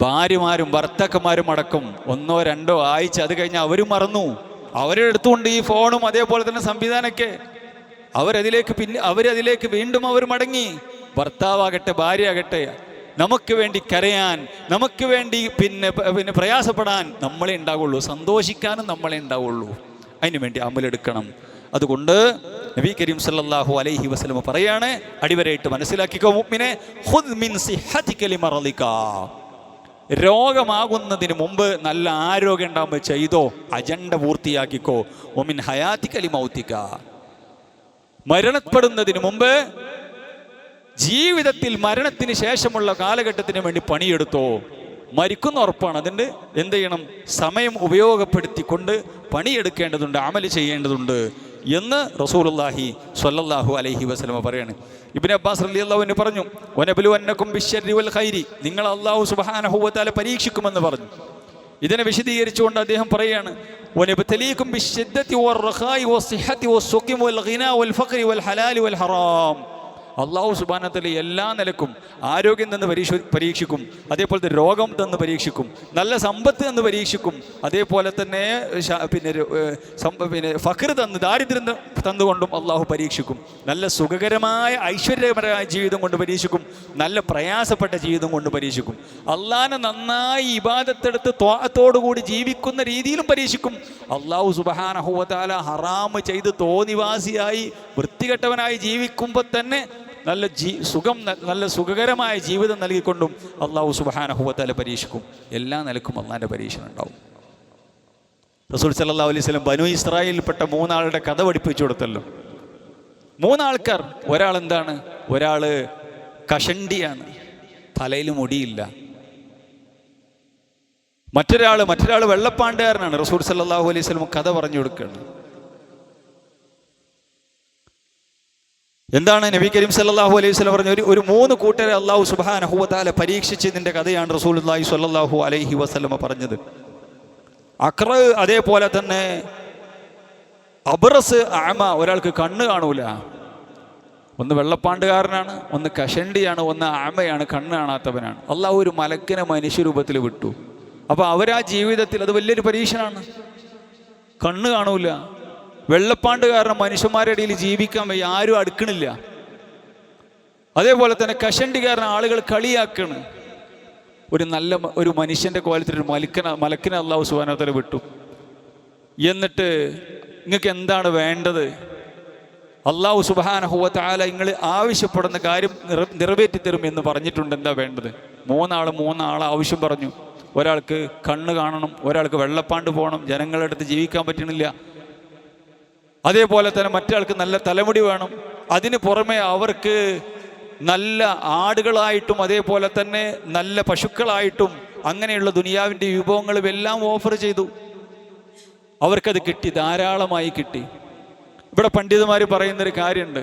ഭാര്യമാരും ഭർത്താക്കന്മാരും അടക്കം 1-2 ആഴ്ച അത് കഴിഞ്ഞ് അവരും മറന്നു. അവരുടെ അടുത്തുകൊണ്ട് ഈ ഫോണും അതേപോലെ തന്നെ സംവിധാനമൊക്കെ. അവരതിലേക്ക് വീണ്ടും അവർ മടങ്ങി. ഭർത്താവാകട്ടെ ഭാര്യയാകട്ടെ, നമുക്ക് വേണ്ടി കരയാൻ, നമുക്ക് വേണ്ടി പിന്നെ പ്രയാസപ്പെടാൻ നമ്മളെ ഉണ്ടാവുള്ളൂ, സന്തോഷിക്കാനും നമ്മളെ ഉണ്ടാവുള്ളൂ. അതിനു വേണ്ടി അമലെടുക്കണം. അതുകൊണ്ട് നബി കരീം സല്ലല്ലാഹു അലൈഹി വസല്ലം പറയാണ്, അടിവരയിട്ട് മനസ്സിലാക്കിക്കോ മുഅ്മിനെ, ഖുദ് മിൻ സിഹ്ഹതിക ലിമറദിക. രോഗമാകുന്നതിന് മുമ്പ് നല്ല ആരോഗ്യം ഉണ്ടാകുമ്പോൾ ചെയ്തോ, അജണ്ട പൂർത്തിയാക്കിക്കോ. വമിൻ ഹയാതിക ലിമൗതിക. മരണപ്പെടുന്നതിന് മുമ്പ്, ജീവിതത്തിൽ മരണത്തിന് ശേഷമുള്ള കാലഘട്ടത്തിന് വേണ്ടി പണിയെടുത്തോ. മരിക്കുന്ന ഉറപ്പാണ്, അതിൻ്റെ എന്ത് ചെയ്യണം, സമയം ഉപയോഗപ്പെടുത്തിക്കൊണ്ട് പണിയെടുക്കേണ്ടതുണ്ട്, അമല് ചെയ്യേണ്ടതുണ്ട് എന്ന് റസൂലുള്ളാഹി സ്വല്ലല്ലാഹു അലൈഹി വസല്ലം പറയാണ്. ഇബ്നു അബ്ബാസ് റളിയല്ലാഹു അൻഹു പറഞ്ഞു, വനബ്ലുവന്നകും ബിശ്ശർരി വൽ ഖൈരി, നിങ്ങൾ അല്ലാഹു സുബ്ഹാനഹു വ തആല പരീക്ഷിക്കുമെന്ന് പറഞ്ഞു. ഇതിനെ വിശദീകരിച്ചുകൊണ്ട് അദ്ദേഹം പറയാണ്, വനബ്തലീകും ബിശ്ശിദ്ദതി വർ-റഖായി വസ്സിഹ്ഹതി വസ്സുഖി വൽ ഗിനാ വൽ ഫഖ്രി വൽ ഹലാലി വൽ ഹറാം. അള്ളാഹു സുബ്ഹാനഹു വ തആല എല്ലാ നിലക്കും ആരോഗ്യം തന്ന് പരീക്ഷിക്കും, അതേപോലെ രോഗം തന്ന് പരീക്ഷിക്കും, നല്ല സമ്പത്ത് തന്ന് പരീക്ഷിക്കും, അതേപോലെ തന്നെ പിന്നെ ഫഖർ തന്ന്, ദാരിദ്ര്യം തന്നുകൊണ്ടും അള്ളാഹു പരീക്ഷിക്കും. നല്ല സുഖകരമായ ഐശ്വര്യപരമായ ജീവിതം കൊണ്ട് പരീക്ഷിക്കും, നല്ല പ്രയാസപ്പെട്ട ജീവിതം കൊണ്ട് പരീക്ഷിക്കും. അള്ളാഹനെ നന്നായി ഇബാദത്തെടുത്ത് ത്വാഅത്തോടുകൂടി ജീവിക്കുന്ന രീതിയിലും പരീക്ഷിക്കും. അള്ളാഹു സുബ്ഹാനഹു വ തആല ഹറാം ചെയ്ത് തോന്നിവാസിയായി വൃത്തികെട്ടവനായി ജീവിക്കുമ്പോൾ തന്നെ നല്ല സുഖകരമായ ജീവിതം നൽകിക്കൊണ്ടും അള്ളാഹു സുബ്ഹാനഹു വ തആല പരീക്ഷിക്കും. എല്ലാ നിലക്കും അള്ളാഹിൻ്റെ പരീക്ഷണം ഉണ്ടാവും. റസൂൽ സല്ലല്ലാഹു അലൈഹി വസല്ലം ബനു ഇസ്രായേലിൽപ്പെട്ട 3 ആളുടെ കഥ പഠിപ്പിച്ചു കൊടുത്തല്ലോ. 3 ആൾക്കാർ, ഒരാളെന്താണ്, ഒരാൾ കഷണ്ടിയാണ്, തലയിൽ മുടിയില്ല. മറ്റൊരാൾ വെള്ളപ്പാണ്ടുകാരനാണ്. റസൂൽ സല്ലല്ലാഹു അലൈഹി വസല്ലം കഥ പറഞ്ഞു കൊടുക്കുകയാണ്. എന്താണ് നബി കരീം സല്ലല്ലാഹു അലൈഹി വസല്ലം പറഞ്ഞ ഒരു 3 കൂട്ടരെ അല്ലാഹു സുബ്ഹാനഹു വ തആല പരീക്ഷിച്ചതിൻ്റെ കഥയാണ് റസൂലുള്ളാഹി സ്വല്ലല്ലാഹു അലൈഹി വസല്ലം പറഞ്ഞത്. അഖ്റ, അതേപോലെ തന്നെ അബ്റസ്, അഅമ, ഒരാൾക്ക് കണ്ണ് കാണൂല. ഒന്ന് വെള്ളപ്പാണ്ടുകാരനാണ്, ഒന്ന് കഷണ്ടിയാണ്, ഒന്ന് അഅമയാണ്, കണ്ണ് കാണാത്തവനാണ്. അല്ലാഹു ഒരു മലക്കിനെ മനുഷ്യരൂപത്തിൽ വിട്ടു. അപ്പോൾ അവരാ ജീവിതത്തിൽ അത് വലിയൊരു പരീക്ഷണമാണ്. കണ്ണ് കാണൂല, വെള്ളപ്പാണ്ടുകാരൻ മനുഷ്യന്മാരുടെ ഇടയിൽ ജീവിക്കാൻ വയ്യ, ആരും അടുക്കണില്ല. അതേപോലെ തന്നെ കഷണ്ടിക്കാരൻ ആളുകൾ കളിയാക്കണ്. ഒരു മനുഷ്യൻ്റെ കോലത്തിൽ ഒരു മലക്കിനെ അല്ലാഹു സുബ്ഹാനഹു വ തആല വിട്ടു. എന്നിട്ട് നിങ്ങൾക്ക് എന്താണ് വേണ്ടത്? അല്ലാഹു സുബ്ഹാനഹു വ തആല നിങ്ങൾ ആവശ്യപ്പെടുന്ന കാര്യം നിറവേറ്റി തരും എന്ന് പറഞ്ഞിട്ടുണ്ട്. എന്താ വേണ്ടത്? 3 ആൾ ആവശ്യം പറഞ്ഞു. ഒരാൾക്ക് കണ്ണ് കാണണം, ഒരാൾക്ക് വെള്ളപ്പാണ്ട് പോകണം, ജനങ്ങളുടെ അടുത്ത് ജീവിക്കാൻ പറ്റണില്ല. അതേപോലെ തന്നെ മറ്റാൾക്ക് നല്ല തലമുടി വേണം. അതിന് പുറമെ അവർക്ക് നല്ല ആടുകളായിട്ടും അതേപോലെ തന്നെ നല്ല പശുക്കളായിട്ടും അങ്ങനെയുള്ള ദുനിയാവിൻ്റെ വിഭവങ്ങളും എല്ലാം ഓഫർ ചെയ്തു. അവർക്കത് കിട്ടി, ധാരാളമായി കിട്ടി. ഇവിടെ പണ്ഡിതന്മാർ പറയുന്നൊരു കാര്യമുണ്ട്.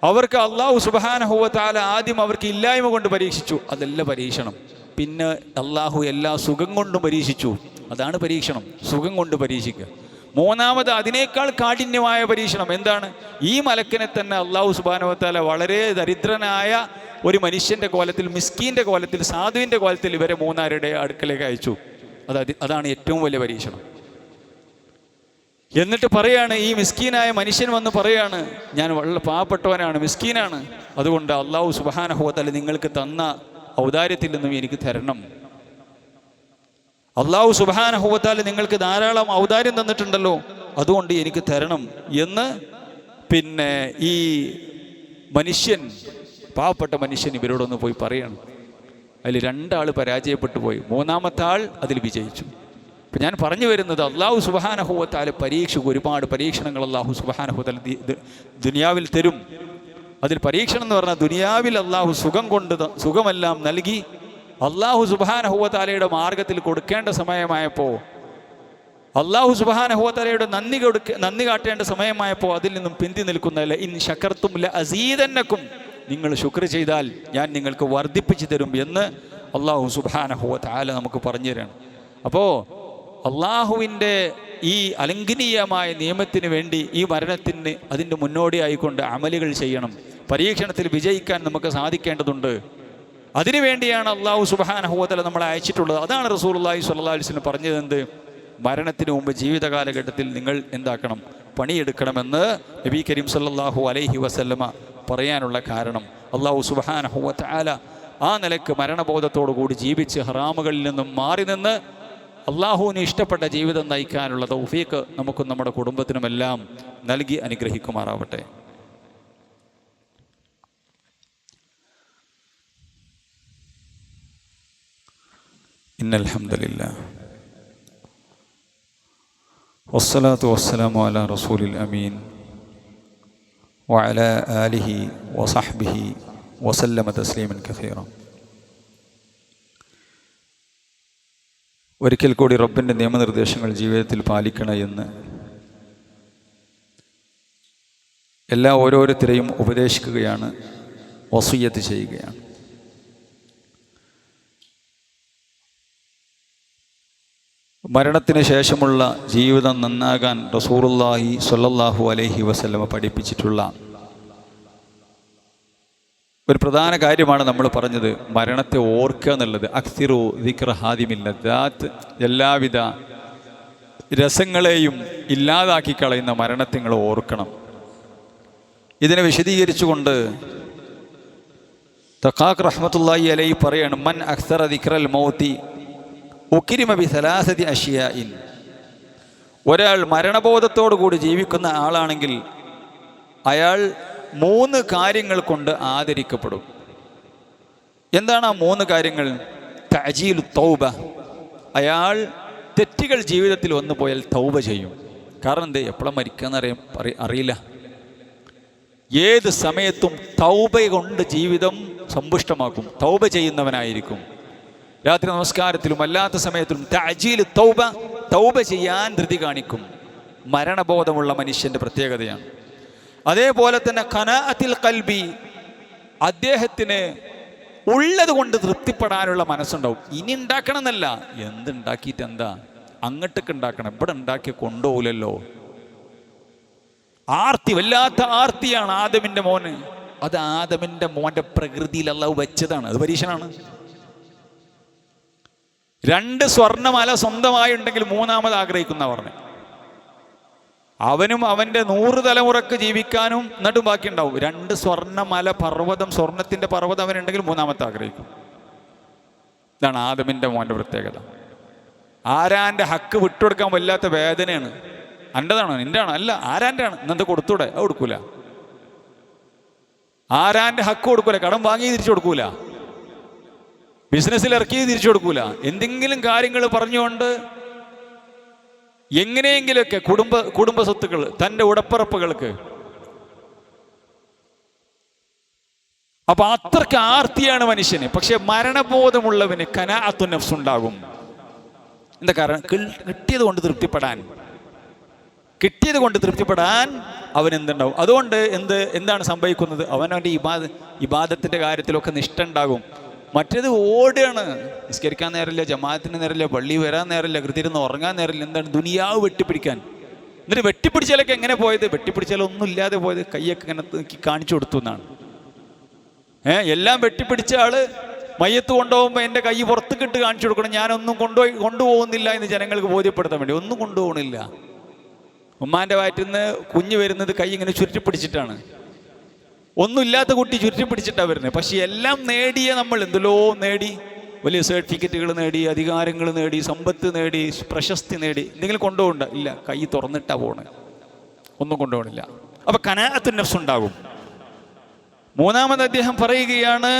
അവർക്ക് അല്ലാഹു സുബ്ഹാനഹു വ തആല ആദ്യം അവർക്ക് ഇല്ലായ്മ കൊണ്ട് പരീക്ഷിച്ചു, അതല്ല പരീക്ഷണം. പിന്നെ അല്ലാഹു എല്ലാ സുഖം കൊണ്ടും പരീക്ഷിച്ചു, അതാണ് പരീക്ഷണം. സുഖം കൊണ്ട് പരീക്ഷിക്കുക. 3ാമത് അതിനേക്കാൾ കാഠിന്യമായ പരീക്ഷണം എന്താണ്? ഈ മലക്കിനെ തന്നെ അല്ലാഹു സുബ്ഹാനഹു വ തആല വളരെ ദരിദ്രനായ ഒരു മനുഷ്യൻ്റെ കോലത്തിൽ, മിസ്കീൻ്റെ കോലത്തിൽ, സാധുവിൻ്റെ കോലത്തിൽ ഇവരെ 3 അടുക്കലേക്ക് അയച്ചു. അതാണ് ഏറ്റവും വലിയ പരീക്ഷണം. എന്നിട്ട് പറയാണ്, ഈ മിസ്കീനായ മനുഷ്യൻ വന്ന് പറയാണ്, ഞാൻ വളരെ പാവപ്പെട്ടവനാണ്, മിസ്കീനാണ്, അതുകൊണ്ട് അല്ലാഹു സുബ്ഹാനഹു വ തആല നിങ്ങൾക്ക് തന്ന ഔദാര്യത്തിൽ നിന്നും എനിക്ക് തരണം. അല്ലാഹു സുബ്ഹാനഹു വ തആല നിങ്ങൾക്ക് ധാരാളം ഔദാര്യം തന്നിട്ടുണ്ടല്ലോ, അതുകൊണ്ട് എനിക്ക് തരണം എന്ന് പിന്നെ ഈ മനുഷ്യൻ, പാവപ്പെട്ട മനുഷ്യൻ ഇവരോടൊന്ന് പോയി പറയണം. അതിൽ 2 ആൾ പരാജയപ്പെട്ടു പോയി, 3ാമത്തെ ആൾ അതിൽ വിജയിച്ചു. ഇപ്പം ഞാൻ പറഞ്ഞു വരുന്നത്, അല്ലാഹു സുബ്ഹാനഹു വ തആല ഒരുപാട് പരീക്ഷണങ്ങൾ അല്ലാഹു സുബ്ഹാനഹു വ തആല ദുനിയാവിൽ തരും. അതിൽ പരീക്ഷണം എന്ന് പറഞ്ഞാൽ ദുനിയാവിൽ അല്ലാഹു സുഖമെല്ലാം നൽകി അല്ലാഹു സുബ്ഹാനഹു വ തആലയുടെ മാർഗത്തിൽ കൊടുക്കേണ്ട സമയമായപ്പോൾ അല്ലാഹു സുബ്ഹാനഹു വ തആലയുടെ നന്ദി കാട്ടേണ്ട സമയമായപ്പോൾ അതിൽ നിന്നും പിന്തി നിൽക്കുന്നതല്ല. ഇൻ ശകർത്തും ലഅസീദന്നകും, നിങ്ങൾ ശുക്ർ ചെയ്താൽ ഞാൻ നിങ്ങൾക്ക് വർദ്ധിപ്പിച്ചു തരും എന്ന് അല്ലാഹു സുബ്ഹാനഹു വ തആല നമുക്ക് പറഞ്ഞു തരാണ്. അപ്പോൾ അള്ളാഹുവിൻ്റെ ഈ അലംഘനീയമായ നിയമത്തിന് വേണ്ടി ഈ മരണത്തിന് അതിൻ്റെ മുന്നോടിയായിക്കൊണ്ട് അമലുകൾ ചെയ്യണം. പരീക്ഷണത്തിൽ വിജയിക്കാൻ നമുക്ക് സാധിക്കേണ്ടതുണ്ട്. അതിനുവേണ്ടിയാണ് അള്ളാഹു സുബ്ഹാനഹു വ തആല നമ്മളെ അയച്ചിട്ടുള്ളത്. അതാണ് റസൂലുള്ളാഹി സ്വല്ലല്ലാഹു അലൈഹി വസല്ലം പറഞ്ഞത്. എന്ത്? മരണത്തിന് മുമ്പ് ജീവിത കാലഘട്ടത്തിൽ നിങ്ങൾ എന്താക്കണം? പണിയെടുക്കണമെന്ന് നബി കരീം സല്ലല്ലാഹു അലൈഹി വസല്ലമ പറയാനുള്ള കാരണം അള്ളാഹു സുബ്ഹാനഹു വ തആല ആ നിലക്ക് മരണബോധത്തോടു കൂടി ജീവിച്ച് ഹറാമുകളിൽ നിന്നും മാറി നിന്ന് അള്ളാഹുവിന് ഇഷ്ടപ്പെട്ട ജീവിതം നയിക്കാനുള്ള തൗഫീഖ് നമുക്കും നമ്മുടെ കുടുംബത്തിനുമെല്ലാം നൽകി അനുഗ്രഹിക്കുമാറാവട്ടെ. ഇന്നൽ ഹംദുലില്ലാഹ് വസ്സലാത്തു വസ്സലാമു അലാ റസൂലിൽ അമീൻ വഅലാ ആലിഹി വസഹ്ബിഹി വസല്ലമ തസ്ലീമൻ കസീറ. ഒരിക്കൽ കൂടി റബ്ബിൻ്റെ നിയമനിർദ്ദേശങ്ങൾ ജീവിതത്തിൽ പാലിക്കണമെന്ന് ഓരോരുത്തരെയും ഉപദേശിക്കുകയാണ്, വസിയ്യത്ത് ചെയ്യുകയാണ്. മരണത്തിന് ശേഷമുള്ള ജീവിതം നന്നാകാൻ റസൂലുള്ളാഹി സ്വല്ലല്ലാഹു അലൈഹി വസല്ലമ പഠിപ്പിച്ചിട്ടുള്ള ഒരു പ്രധാന കാര്യമാണ് നമ്മൾ പറഞ്ഞത്, മരണത്തെ ഓർക്കുക എന്നുള്ളത്. അക്സിറു ദിക്റ ഹാദിമിൽ ലദ്ദാത്ത്, എല്ലാവിധ രസങ്ങളെയും ഇല്ലാതാക്കി കളയുന്ന മരണത്തെ നിങ്ങൾ ഓർക്കണം. ഇതിനെ വിശദീകരിച്ചുകൊണ്ട് തഖാഖ് റഹ്മത്തുള്ളാഹി അലൈഹി പറയാണ്, മൻ അക്സറ ദിക്റൽ മൗതി ഉക്രിമ ബി സലാസതി അഷ്യാഇൻ. ഒരാൾ മരണബോധത്തോടു കൂടി ജീവിക്കുന്ന ആളാണെങ്കിൽ അയാൾ 3 കാര്യങ്ങൾ കൊണ്ട് ആദരിക്കപ്പെടും. എന്താണ് ആ 3 കാര്യങ്ങൾ? തഅജീലു തൗബ, അയാൾ തെറ്റുകൾ ജീവിതത്തിൽ വന്നു പോയാൽ തൗബ ചെയ്യും. കാരണം എന്തേ? എപ്പോഴാണ് മരിക്കാന്ന് അറിയില്ല. ഏത് സമയത്തും തൗബ കൊണ്ട് ജീവിതം സമ്പുഷ്ടമാക്കും. തൗബ ചെയ്യുന്നവനായിരിക്കും. രാത്രി നമസ്കാരത്തിലും അല്ലാത്ത സമയത്തിലും തഅജീലു തൗബ, തൗബ ചെയ്യാൻ ധൃതി കാണിക്കും. മരണബോധമുള്ള മനുഷ്യൻ്റെ പ്രത്യേകതയാണ്. അതേപോലെ തന്നെ ഖനാഅത്തിൽ ഖൽബി, അദ്ദേഹത്തിന് ഉള്ളത് കൊണ്ട് തൃപ്തിപ്പെടാനുള്ള മനസ്സുണ്ടാവും. ഇനി ഉണ്ടാക്കണം എന്നല്ല, എന്തുണ്ടാക്കിയിട്ട് എന്താ, അങ്ങോട്ടേക്ക് ഉണ്ടാക്കണം, ഇവിടെ ഉണ്ടാക്കി കൊണ്ടുപോകില്ലല്ലോ. ആർത്തി, വല്ലാത്ത ആർത്തിയാണ് ആദമിൻ്റെ മോന്. അത് ആദമിൻ്റെ മോൻ്റെ പ്രകൃതിയിൽ അല്ലാഹു വെച്ചതാണ്. അത് പരീക്ഷണമാണ്. 2 സ്വർണ്ണമല സ്വന്തമായി ഉണ്ടെങ്കിൽ 3ാമത് ആഗ്രഹിക്കുന്ന പറഞ്ഞു. അവനും അവൻ്റെ 100 തലമുറക്ക് ജീവിക്കാനും എന്നിട്ടും ബാക്കി ഉണ്ടാവും. 2 സ്വർണ്ണമല പർവ്വതം, സ്വർണത്തിൻ്റെ പർവ്വതം അവനുണ്ടെങ്കിൽ 3ാമത്തെ ആഗ്രഹിക്കും. ഇതാണ് ആദമിൻ്റെ മോൻ്റെ പ്രത്യേകത. ആരാൻ്റെ ഹക്ക് വിട്ടുകൊടുക്കാൻ വല്ലാത്ത വേദനയാണ്. അൻ്റെതാണോ നിൻ്റെ ആണോ? അല്ല, ആരാൻ്റെ ആണ്. ഇന്നെന്താ കൊടുത്തൂടെ? അത് കൊടുക്കൂല. ആരാൻ്റെ ഹക്ക് കൊടുക്കൂല. കടം വാങ്ങി തിരിച്ചു കൊടുക്കൂല. ബിസിനസ്സിൽ ഇറക്കി തിരിച്ചു കൊടുക്കൂല. എന്തെങ്കിലും കാര്യങ്ങൾ പറഞ്ഞുകൊണ്ട് എങ്ങനെയെങ്കിലുമൊക്കെ കുടുംബ സ്വത്തുക്കൾ തൻ്റെ ഉടപ്പറപ്പുകൾക്ക്. അപ്പൊ അത്രയ്ക്ക് ആർത്തിയാണ് മനുഷ്യന്. പക്ഷെ മരണബോധമുള്ളവന് ഖനാഅത്തു നഫ്സ് ഉണ്ടാകും. എന്താ കാരണം? കിട്ടിയത് കൊണ്ട് തൃപ്തിപ്പെടാൻ അവൻ എന്തുണ്ടാവും. അതുകൊണ്ട് എന്താണ് സംഭവിക്കുന്നത്? അവനവൻ്റെ ഇബാദത്തിൻ്റെ കാര്യത്തിലൊക്കെ നിഷ്ഠ ഉണ്ടാകും. മറ്റേത് ഓടുകയാണ്. നിസ്കരിക്കാൻ നേരമില്ല, ജമാഅത്തിന് നേരമില്ല, പള്ളി വരാൻ നേരമില്ല, കൃത്യരുന്ന് ഉറങ്ങാൻ നേരമില്ല. എന്താണ്? ദുനിയാവ് വെട്ടിപ്പിടിക്കാൻ. എന്നിട്ട് വെട്ടിപ്പിടിച്ചാലൊക്കെ എങ്ങനെ പോയത്? വെട്ടിപ്പിടിച്ചാലൊന്നും ഇല്ലാതെ പോയത്. കൈയൊക്കെ ഇങ്ങനെ കാണിച്ചു കൊടുത്തു എന്നാണ്. എല്ലാം വെട്ടിപ്പിടിച്ച ആള് മയ്യത്ത് കൊണ്ടുപോകുമ്പോൾ എൻ്റെ കൈ പുറത്തേക്കിട്ട് കാണിച്ചു കൊടുക്കണം. ഞാനൊന്നും കൊണ്ടുപോകുന്നില്ല എന്ന് ജനങ്ങൾക്ക് ബോധ്യപ്പെടുത്താൻ വേണ്ടി. ഒന്നും കൊണ്ടുപോകണില്ല. ഉമ്മാൻ്റെ വയറ്റിൽ നിന്ന് കുഞ്ഞ് വരുന്നത് കൈ ഇങ്ങനെ ചുരുട്ടിപ്പിടിച്ചിട്ടാണ്. ഒന്നുമില്ലാത്ത കുട്ടി ചുരുട്ടിപ്പിടിച്ചിട്ടാണ് വരുന്നത്. പക്ഷെ എല്ലാം നേടിയ നമ്മൾ എന്തെല്ലോ നേടി. വലിയ സർട്ടിഫിക്കറ്റുകൾ നേടി, അധികാരങ്ങൾ നേടി, സമ്പത്ത് നേടി, പ്രശസ്തി നേടി. എന്തെങ്കിലും കൊണ്ടുപോകണ്ട? ഇല്ല, കൈ തുറന്നിട്ടാ പോണേ. ഒന്നും കൊണ്ടുപോകണില്ല. അപ്പൊ ഖനാഅത്തുൻ നഫ്സ് ഉണ്ടാകും. 3ാമത് അദ്ദേഹം പറയുകയാണ്,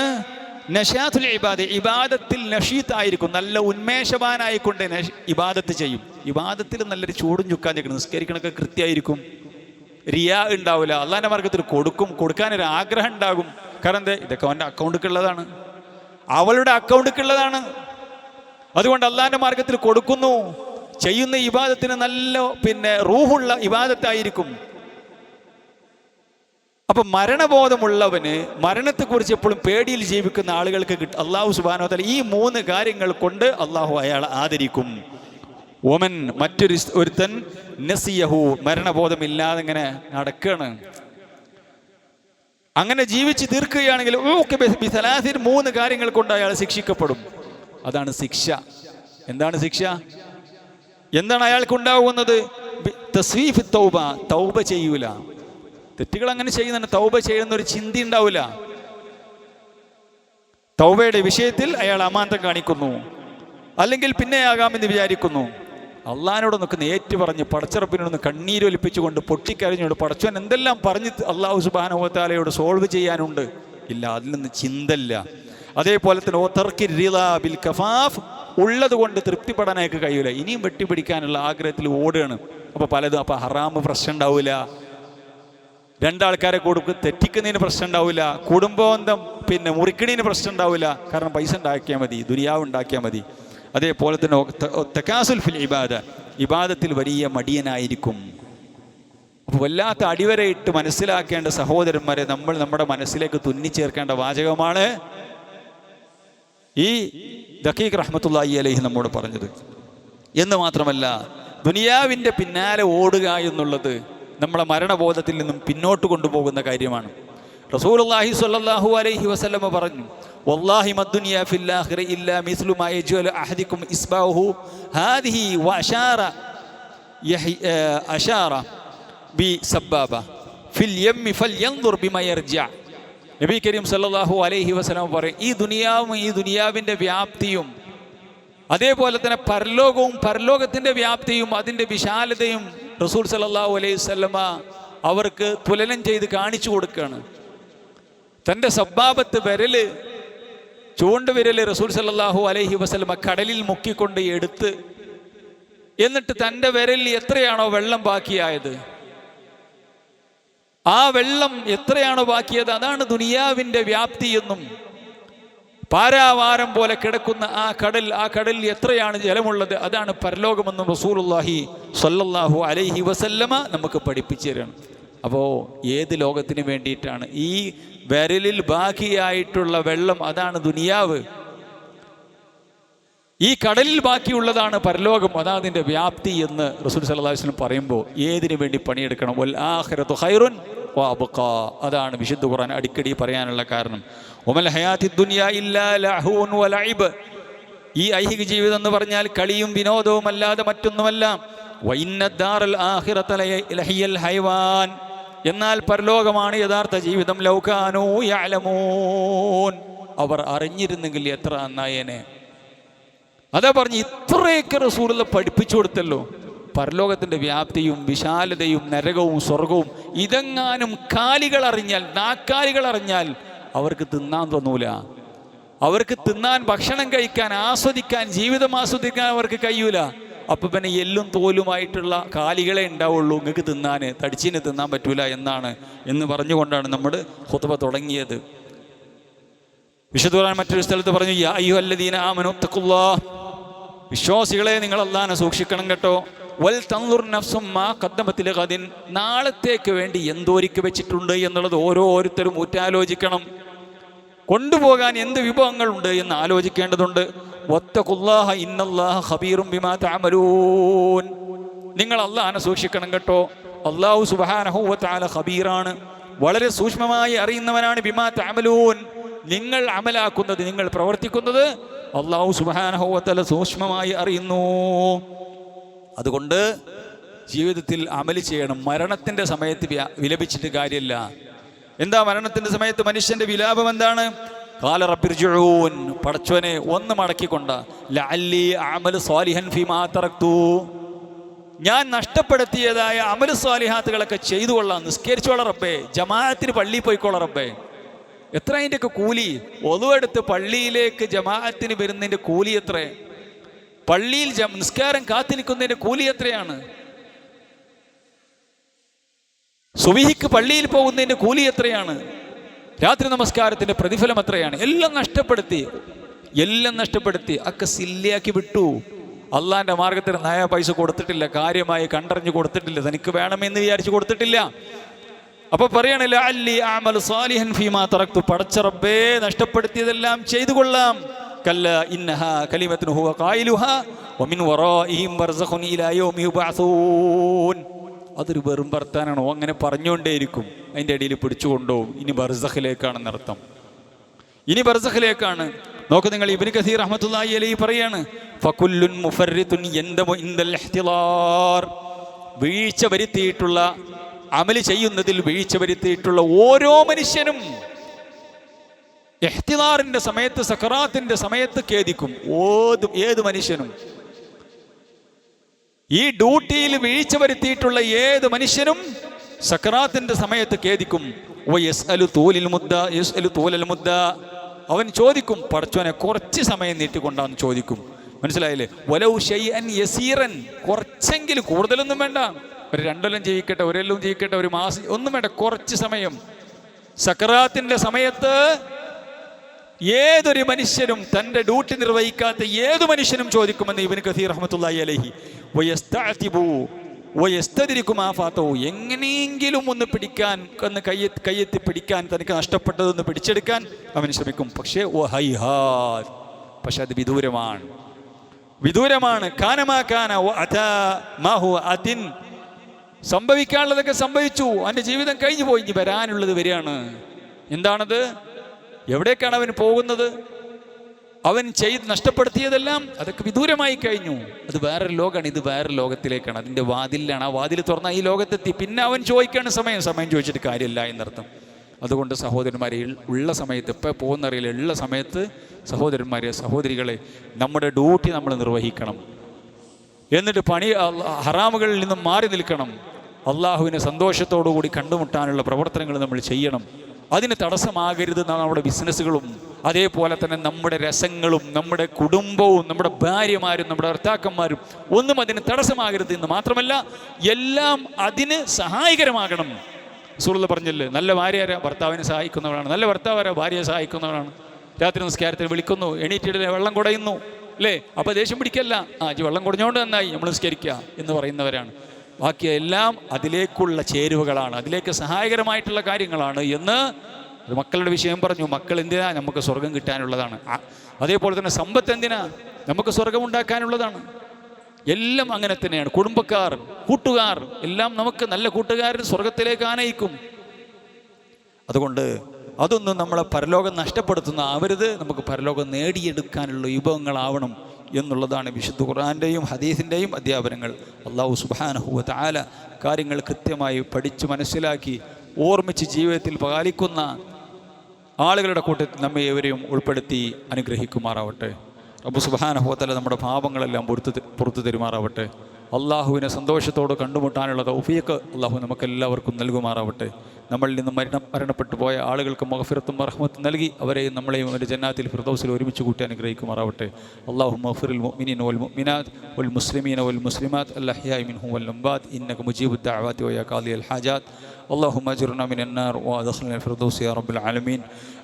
നശാത്തുൽ ഇബാദ, ഇബാദത്തിൽ നഷീത്തായിരിക്കും. നല്ല ഉന്മേഷവാനായിക്കൊണ്ട് ഇബാദത്ത് ചെയ്യും. ഇബാദത്തിൽ നല്ലൊരു ചൂടും ചുക്കാൻ നിൽക്കണം. നിസ്കരിക്കണൊക്കെ കൃത്യമായിരിക്കും. റിയാ ഉണ്ടാവില്ല. അള്ളാൻ്റെ മാർഗത്തിൽ കൊടുക്കാനൊരു ആഗ്രഹം ഉണ്ടാകും. കാരണം എന്താ? ഇതൊക്കെ അവൻ്റെ അക്കൗണ്ടിക്കുള്ളതാണ്, അവളുടെ അക്കൗണ്ടിക്കുള്ളതാണ്. അതുകൊണ്ട് അള്ളാൻ്റെ മാർഗത്തിൽ കൊടുക്കുന്നു. ചെയ്യുന്ന ഇബാദത്തിന് നല്ല റൂഹുള്ള ഇബാദത്തായിരിക്കും. അപ്പൊ മരണബോധമുള്ളവന്, മരണത്തെക്കുറിച്ച് എപ്പോഴും പേടിയിൽ ജീവിക്കുന്ന ആളുകൾക്ക് അള്ളാഹു സുബ്ഹാനഹു വ തആല ഈ 3 കാര്യങ്ങൾ കൊണ്ട് അള്ളാഹു അയാളെ ആദരിക്കും. ഒമൻ, ഒരുത്തൻ നസിയഹു, മരണബോധമില്ലാതെ ഇങ്ങനെ നടക്കുകയാണ്, അങ്ങനെ ജീവിച്ച് തീർക്കുകയാണെങ്കിൽ 3 കാര്യങ്ങൾ കൊണ്ട് അയാൾ ശിക്ഷിക്കപ്പെടും. അതാണ് ശിക്ഷ. എന്താണ് ശിക്ഷ? എന്താണ് അയാൾക്കുണ്ടാവുന്നത്? തസ്വീഫ് തൗബ, തൗബ ചെയ്യൂല. തെറ്റുകൾ അങ്ങനെ ചെയ്യുന്നുണ്ട്, തൗബ ചെയ്യുന്നൊരു ചിന്ത ഉണ്ടാവില്ല. തൗബയുടെ വിഷയത്തിൽ അയാൾ അമാന്തം കാണിക്കുന്നു, അല്ലെങ്കിൽ പിന്നെ ആകാമെന്ന് വിചാരിക്കുന്നു. അള്ളാഹിനോടൊന്നൊക്കെ ഏറ്റു പറഞ്ഞ് പടച്ചറപ്പിനോടൊന്ന് കണ്ണീരൊലിപ്പിച്ചുകൊണ്ട് പൊട്ടിക്കരഞ്ഞുകൊണ്ട് പടച്ചവൻ എന്തെല്ലാം പറഞ്ഞ് അള്ളാഹു സുബ്ഹാനഹു വ തആലയോട് സോൾവ് ചെയ്യാനുണ്ട്, ഇല്ല, അതിൽ നിന്ന് ചിന്തല്ല. അതേപോലെ തന്നെ ഓതർക്കിർ റിളാ ബിൽ കഫാഫ്, ഉള്ളത് കൊണ്ട് തൃപ്തിപ്പെടാനൊക്കെ കഴിയൂല, ഇനിയും വെട്ടിപ്പിടിക്കാനുള്ള ആഗ്രഹത്തിൽ ഓടുകയാണ്. അപ്പോൾ പലതും, അപ്പോൾ ഹറാമ് പ്രശ്നം ഉണ്ടാവില്ല, 2 ആൾക്കാരെ കൊടുക്കും തെറ്റിക്കുന്നതിന് പ്രശ്നം ഉണ്ടാവില്ല, കുടുംബബന്ധം മുറിക്കണീന് പ്രശ്നം ഉണ്ടാവില്ല, കാരണം പൈസ ഉണ്ടാക്കിയാൽ മതി, ദുനിയാവ് ഉണ്ടാക്കിയാൽ മതി. അതേപോലെ തന്നെ തകാസുൽ ഫിൽ ഇബാദ, ഇബാദത്തിൽ വലിയ മടിയനായിരിക്കും. അപ്പോൾ വല്ലാത്ത അടിവരയിട്ട് മനസ്സിലാക്കേണ്ട സഹോദരന്മാരെ, നമ്മൾ നമ്മുടെ മനസ്സിലേക്ക് തുന്നിച്ചേർക്കേണ്ട വാചകമാണ് ഈ ദഖീഖ് റഹ്മത്തുള്ളാഹി അലൈഹി നമ്മോട് പറഞ്ഞത്. എന്ന് മാത്രമല്ല, ദുനിയാവിൻ്റെ പിന്നാലെ ഓടുക എന്നുള്ളത് നമ്മളെ മരണബോധത്തിൽ നിന്നും പിന്നോട്ട് കൊണ്ടുപോകുന്ന കാര്യമാണ്. റസൂലുള്ളാഹി സ്വല്ലല്ലാഹു അലൈഹി വസല്ലമ പറഞ്ഞു, വല്ലാഹി മദ്ദുനിയ ഫിൽ ആഖിറ ഇല്ലാ മിസ്ലു മാ യജ്അലു അഹദികും ഇസ്ബാഹു ഹാദിഹി അശാറ ബി സബ്ബാബ ഫിൽ യമ്മി ഫൽയൻദുർ ബിമാ യർജഅ. നബി കരീം സല്ലല്ലാഹു അലൈഹി വസല്ലമ പറയും, ഈ ദുനിയാവും ഈ ദുനിയാവിൻ്റെ വ്യാപ്തിയും അതേപോലെ തന്നെ പരലോകവും പരലോകത്തിൻ്റെ വ്യാപ്തിയും അതിൻ്റെ വിശാലതയും റസൂൽ സല്ലല്ലാഹു അലൈഹി വസല്ലമ അവർക്ക് തുലനം ചെയ്ത് കാണിച്ചു കൊടുക്കുകയാണ്. തൻ്റെ സബ്ബാബത്ത് വിരല്, ചൂണ്ടുവിരല് റസൂൽ സല്ലല്ലാഹു അലൈഹി വസല്ലമ കടലിൽ മുക്കിക്കൊണ്ട് എടുത്ത്, എന്നിട്ട് തൻ്റെ വിരലിൽ എത്രയാണോ വെള്ളം ബാക്കിയായത്, ആ വെള്ളം എത്രയാണോ ബാക്കിയത് അതാണ് ദുനിയാവിൻ്റെ വ്യാപ്തി എന്നും, പാരാവാരം പോലെ കിടക്കുന്ന ആ കടലിൽ എത്രയാണ് ജലമുള്ളത് അതാണ് പരലോകമെന്നും റസൂലുള്ളാഹി സ്വല്ലല്ലാഹു അലൈഹി വസല്ലമ നമുക്ക് പഠിപ്പിച്ചു തരണം. അപ്പോൾ ഏത് ലോകത്തിന് വേണ്ടിയിട്ടാണ്? ഈ വിരലിൽ ബാക്കിയായിട്ടുള്ള വെള്ളം അതാണ് ദുനിയാവ്, ഈ കടലിൽ ബാക്കിയുള്ളതാണ് പരലോകം, അതാ അതിൻ്റെ വ്യാപ്തി എന്ന് റസൂൽ സല്ലല്ലാഹു അലൈഹി വസല്ലം പറയുമ്പോൾ ഏതിനു വേണ്ടി പണിയെടുക്കണം? വൽ ആഖിറതു ഖൈറുൻ വ അബ്ഖാ, അതാണ് വിശുദ്ധ ഖുർആൻ അടിക്കടി പറയാനുള്ള കാരണം. വമൽ ഹയാത്തി ദുനിയ ഇല്ലാ ലഹ്വുൻ വ ലഇബ്, ഈ ഐഹിക ജീവിതം എന്ന് പറഞ്ഞാൽ കളിയും വിനോദവും അല്ലാതെ മറ്റൊന്നുമല്ല. വ ഇന്ന ദാറൽ ആഖിറത ലഹിയൽ ഹൈവാൻ, എന്നാൽ പരലോകമാണ് യഥാർത്ഥ ജീവിതം. ലൗ കാനൂ യഅലമൂൻ, അവർ അറിഞ്ഞിരുന്നെങ്കിൽ എത്ര നന്നായേനെ. അതാ പറഞ്ഞ് ഇത്രയൊക്കെ റസൂലുള്ള പഠിപ്പിച്ചു കൊടുത്തല്ലോ. പരലോകത്തിൻ്റെ വ്യാപ്തിയും വിശാലതയും നരകവും സ്വർഗവും ഇതെങ്ങാനും കാലികൾ അറിഞ്ഞാൽ, നാക്കാലികൾ അറിഞ്ഞാൽ അവർക്ക് തിന്നാൻ തോന്നൂല. അവർക്ക് തിന്നാൻ, ഭക്ഷണം കഴിക്കാൻ, ആസ്വദിക്കാൻ, ജീവിതം ആസ്വദിക്കാൻ അവർക്ക് കഴിയൂല. അപ്പം പിന്നെ എല്ലും തോലുമായിട്ടുള്ള കാലികളെ ഉണ്ടാവുള്ളൂ, നിങ്ങൾക്ക് തിന്നാൻ, തടിച്ചിന് തിന്നാൻ പറ്റൂല എന്ന് പറഞ്ഞുകൊണ്ടാണ് നമ്മൾ ഖുത്ബ തുടങ്ങിയത്. വിശുദ്ധ ഖുർആൻ മറ്റൊരു സ്ഥലത്ത് പറഞ്ഞു, യാ അയ്യുഹല്ലദീന ആമനൂ തഖുല്ലാഹ്, വിശ്വാസികളെ നിങ്ങൾ അല്ലാഹനെ സൂക്ഷിക്കണം കേട്ടോ. വൽ തൻദുർ നഫ്സും മാ ഖദ്ദമത് ലിഗദിൻ, നാളത്തേക്ക് വേണ്ടി എന്തോരിക്ക് വെച്ചിട്ടുണ്ട് എന്നുള്ളത് ഓരോരുത്തരും ഊറ്റാലോചിക്കണം. കൊണ്ടുപോകാൻ എന്ത് വിഭവങ്ങളുണ്ട് എന്ന് ആലോചിക്കേണ്ടതുണ്ട്. വത്തഖുല്ലാഹ ഇന്നല്ലാഹ ഖബീറും ബിമാ തഅമലൂൻ, നിങ്ങൾ അല്ലാഹനെ സൂക്ഷിക്കണം കേട്ടോ. അല്ലാഹു സുബ്ഹാനഹു വ തആല ഖബീറാണ്, വളരെ സൂക്ഷ്മമായി അറിയുന്നവനാണ്. ബിമാ തഅമലൂൻ, നിങ്ങൾ അമലാക്കുന്നത്, നിങ്ങൾ പ്രവർത്തിക്കുന്നത് അല്ലാഹു സുബ്ഹാനഹു വ തആല സൂക്ഷ്മമായി അറിയുന്നു. അതുകൊണ്ട് ജീവിതത്തിൽ അമല് ചെയ്യണം. മരണത്തിൻ്റെ സമയത്ത് വിലപിച്ചിട്ട് കാര്യമില്ല. എന്താ മരണത്തിൻ്റെ സമയത്ത് മനുഷ്യൻ്റെ വിലാപം എന്താണ്? ഖാല റബ്ബിർജിഊൻ, പടച്ചോനെ ഒന്ന് മടക്കിക്കൊണ്ട, ലഅല്ലി അഅമലു സ്വാലിഹൻ ഫീമാ തറക്തു, ഞാൻ നഷ്ടപ്പെടുത്തിയതായ അമലു സ്വാലിഹാത്തുകളൊക്കെ ചെയ്തു കൊള്ളാം. നിസ്കരിച്ചോളാം റബ്ബേ, ജമാഅത്തിന് പള്ളിയിൽ പോയിക്കോളാം റബ്ബേ. എത്ര അതിൻ്റെയൊക്കെ കൂലി? ഒതുവെടുത്ത് പള്ളിയിലേക്ക് ജമാഅത്തിന് വരുന്നതിൻ്റെ കൂലി എത്ര? പള്ളിയിൽ നിസ്കാരം കാത്തിരിക്കുന്നതിൻ്റെ കൂലി എത്രയാണ്? സുബഹിക്ക് പള്ളിയിൽ പോകുന്നതിൻ്റെ കൂലി എത്രയാണ്? രാത്രി നമസ്കാരത്തിൻ്റെ പ്രതിഫലം എത്രയാണ്? എല്ലാം നഷ്ടപ്പെടുത്തി ഒക്കെ സില്ലിയാക്കി വിട്ടു. അള്ളാന്റെ മാർഗത്തിന് നയ പൈസ കൊടുത്തിട്ടില്ല, കാര്യമായി കണ്ടറിഞ്ഞ് കൊടുത്തിട്ടില്ല, തനിക്ക് വേണമെന്ന് വിചാരിച്ച് കൊടുത്തിട്ടില്ല. അപ്പൊ പറയണില്ല അല്ലി അമൽ സാലിഹൻ ഫീമാ തറക്തു, പടച്ച റബ്ബേ നഷ്ടപ്പെടുത്തിയതെല്ലാം ചെയ്തു കൊള്ളാം. കല്ല ഇന്നഹാ കലിമത്തുൻ ഹുവ ഖായിലുഹാ വമിൻ വറാഇഹിം ബർസഖുൻ ഇലാ യൗമി യുബഅസൂൻ. അതൊരു വെറും വർത്താനാണോ? അങ്ങനെ പറഞ്ഞുകൊണ്ടേയിരിക്കും, അതിൻ്റെ ഇടയിൽ പിടിച്ചു കൊണ്ടുപോകും. ഇനി ബർസഖിലേക്കാണെന്നർത്ഥം, ഇനി ബർസഖിലേക്കാണ്. നോക്ക് നിങ്ങൾ, ഇബ്നു കസീർ റഹ്മത്തുള്ളാഹി അലൈഹി പറയാണ് ഫകുല്ലുൻ മുഫർരിതുൻ യൻദമു ഇൻദൽ ഇഹ്തിലാർ. വീഴ്ച വരുത്തിയിട്ടുള്ള, അമല് ചെയ്യുന്നതിൽ വീഴ്ച വരുത്തിയിട്ടുള്ള ഓരോ മനുഷ്യനും ഇഹ്തിലാറിന്റെ സമയത്ത്, സക്കറാത്തിന്റെ സമയത്ത് ഖേദിക്കും. ഏത് മനുഷ്യനും, ഈ ഡ്യൂട്ടിയിൽ വീഴ്ച വരുത്തിയിട്ടുള്ള ഏത് മനുഷ്യനും സക്കറാത്തിന്റെ സമയത്ത് ഖേദിക്കും. അവൻ ചോദിക്കും, പടച്ചോനെ കുറച്ച് സമയം നീട്ടിക്കൊണ്ടാന്ന് ചോദിക്കും. മനസ്സിലായില്ലേ? വലൗ ശൈഅൻ യസീറൻ, കുറച്ചെങ്കിലും, കൂടുതലൊന്നും വേണ്ട, ഒരു 2 കൊല്ലം ജീവിക്കട്ടെ, 1 കൊല്ലം ജീവിക്കട്ടെ, 1 മാസം, ഒന്നും വേണ്ട, കുറച്ച് സമയം. സക്കറാത്തിന്റെ സമയത്ത് ഏതൊരു മനുഷ്യനും, തൻ്റെ ഡ്യൂട്ടി നിർവഹിക്കാത്ത ഏതു മനുഷ്യനും ചോദിക്കുമെന്ന് ഇബ്നു കസീർ റഹ്മത്തുള്ളാഹി അലൈഹി. വയസ്തഅതിബു വയസ്തദ്രികു മാ ഫാതഹു, എങ്ങനെയെങ്കിലും ഒന്ന് പിടിക്കാൻ, ഒന്ന് കയ്യെത്തി പിടിക്കാൻ, തനിക്ക് നഷ്ടപ്പെട്ടതൊന്ന് പിടിച്ചെടുക്കാൻ അവൻ ശ്രമിക്കും. പക്ഷേ അത് വിദൂരമാണ്, വിദൂരമാണ്. കാനമാകാന വഅതാ മാ ഹുവ അതിൻ, സംഭവിക്കാനുള്ളതൊക്കെ സംഭവിച്ചു, അവൻ്റെ ജീവിതം കഴിഞ്ഞു പോയി, ഇനി വരാനുള്ളത് വരികയാണ്. എന്താണത്? എവിടേക്കാണ് അവൻ പോകുന്നത്? അവൻ നഷ്ടപ്പെടുത്തിയതെല്ലാം അതൊക്കെ വിദൂരമായി കഴിഞ്ഞു. അത് വേറൊരു ലോകമാണ്, ഇത് വേറൊരു ലോകത്തിലേക്കാണ്, അതിൻ്റെ വാതിലാണ്. ആ വാതിൽ തുറന്നാൽ ഈ ലോകത്തെത്തി. പിന്നെ അവൻ ചോദിക്കാണ് സമയം ചോദിച്ചിട്ട് കാര്യമില്ല എന്നർത്ഥം. അതുകൊണ്ട് സഹോദരന്മാരെ, ഉള്ള സമയത്ത്, ഇപ്പോൾ പോകുന്നറിയില്ല, ഉള്ള സമയത്ത് സഹോദരന്മാരെ, സഹോദരികളെ, നമ്മുടെ ഡ്യൂട്ടി നമ്മൾ നിർവഹിക്കണം. എന്നിട്ട് ഹറാമുകളിൽ നിന്നും മാറി നിൽക്കണം. അള്ളാഹുവിനെ സന്തോഷത്തോടുകൂടി കണ്ടുമുട്ടാനുള്ള പ്രവർത്തനങ്ങൾ നമ്മൾ ചെയ്യണം. അതിന് തടസ്സമാകരുത് നമ്മുടെ ബിസിനസ്സുകളും, അതേപോലെ തന്നെ നമ്മുടെ രസങ്ങളും, നമ്മുടെ കുടുംബവും, നമ്മുടെ ഭാര്യമാരും, നമ്മുടെ ഭർത്താക്കന്മാരും ഒന്നും അതിന് തടസ്സമാകരുത് എന്ന് മാത്രമല്ല, എല്ലാം അതിന് സഹായകരമാകണം. റസൂലുള്ളാഹി പറഞ്ഞില്ലേ, നല്ല ഭാര്യ ഭർത്താവിനെ സഹായിക്കുന്നവരാണ്, നല്ല ഭർത്താവ് ഭാര്യയെ സഹായിക്കുന്നവരാണ്. രാത്രി നിസ്കാരത്തിന് വിളിക്കുന്നു, എണീറ്റിടെ വെള്ളം കുടയുന്നു, അല്ലേ? അപ്പോൾ ദേഷ്യം പിടിക്കല്ല, വെള്ളം കുടഞ്ഞുകൊണ്ട് നന്നായി, നമ്മൾ നിസ്കരിക്കുക എന്ന് പറയുന്നവരാണ്. ബാക്കി എല്ലാം അതിലേക്കുള്ള ചേരുവകളാണ്, അതിലേക്ക് സഹായകരമായിട്ടുള്ള കാര്യങ്ങളാണ് എന്ന്. മക്കളുടെ വിഷയം പറഞ്ഞു. മക്കൾ എന്തിനാ? നമുക്ക് സ്വർഗം കിട്ടാനുള്ളതാണ്. അതേപോലെ തന്നെ സമ്പത്ത് എന്തിനാ? നമുക്ക് സ്വർഗം ഉണ്ടാക്കാനുള്ളതാണ്. എല്ലാം അങ്ങനെ തന്നെയാണ്. കുടുംബക്കാർ, കൂട്ടുകാർ എല്ലാം നമുക്ക് നല്ല കൂട്ടുകാരൻ സ്വർഗത്തിലേക്ക് ആനയിക്കും. അതുകൊണ്ട് അതൊന്നും നമ്മളെ പരലോകം നഷ്ടപ്പെടുത്തുന്ന ആവരുത്. നമുക്ക് പരലോകം നേടിയെടുക്കാനുള്ള വിഭവങ്ങളാവണം എന്നുള്ളതാണ് വിശുദ്ധ ഖുർആൻ്റെയും ഹദീസിൻ്റെയും അധ്യാപനങ്ങൾ. അല്ലാഹു സുബ്ഹാനഹു വ തആല കാര്യങ്ങൾ കൃത്യമായി പഠിച്ച് മനസ്സിലാക്കി ഓർമ്മിച്ച് ജീവിതത്തിൽ പാലിക്കുന്ന ആളുകളുടെ കൂട്ടത്തിൽ നമ്മെ ഏവരെയും ഉൾപ്പെടുത്തി അനുഗ്രഹിക്കുമാറാവട്ടെ. റബ്ബ് സുബ്ഹാനഹു വ തആല നമ്മുടെ പാപങ്ങളെല്ലാം പുറത്തു തരുമാറാവട്ടെ. അള്ളാഹുവിനെ സന്തോഷത്തോട് കണ്ടുമുട്ടാനുള്ള തൗഫീഖ് അള്ളാഹു നമുക്കെല്ലാവർക്കും നൽകുമാറാവട്ടെ. നമ്മളിൽ നിന്നും മരണപ്പെട്ടു പോയ ആളുകൾക്ക് മഗ്ഫിറത്തും റഹ്മത്തും നൽകി അവരെയും നമ്മളെയും അവരുടെ ജന്നാത്തിൽ ഫിർദൗസിൽ ഒരുമിച്ച് കൂട്ടി അനുഗ്രഹിക്കുമാറാവട്ടെ. അല്ലാഹുമ്മ ഗ്ഫിറിൽ മുഅ്മിനീന വൽ മുഅ്മിനാത്ത് വൽ മുസ്ലിമീന വൽ മുസ്ലിമാത്ത് അൽ അഹ്യാഇ മിൻഹും വൽ അംവാത്ത് ഇന്നക മുജീബുദ് ദഅവാതി വ യാ ഖാദിയൽ ഹാജാത്ത്. اللهم اجرنا من النار وادخلنا الفردوس يا رب العالمين.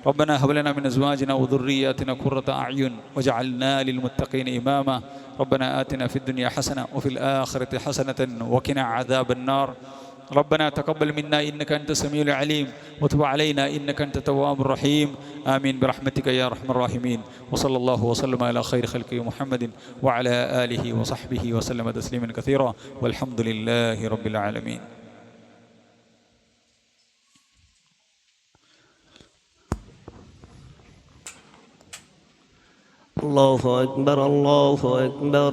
ربنا هب لنا من ازواجنا وذرياتنا قرة اعين واجعلنا للمتقين اماما. ربنا آتنا في الدنيا حسنة وفي الآخرة حسنة وقنا عذاب النار. ربنا تقبل منا إنك أنت السميع العليم وتب علينا إنك أنت التواب الرحيم. آمين برحمتك يا أرحم الراحمين. وصلى الله وسلم على خير خلقه محمد وعلى آله وصحبه وسلم تسليما كثيرا والحمد لله رب العالمين. الله أكبر الله أكبر.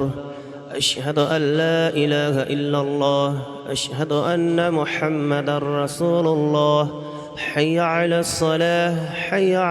أشهد أن لا إله إلا الله. أشهد أن محمدا رسول الله. حي على الصلاة حي على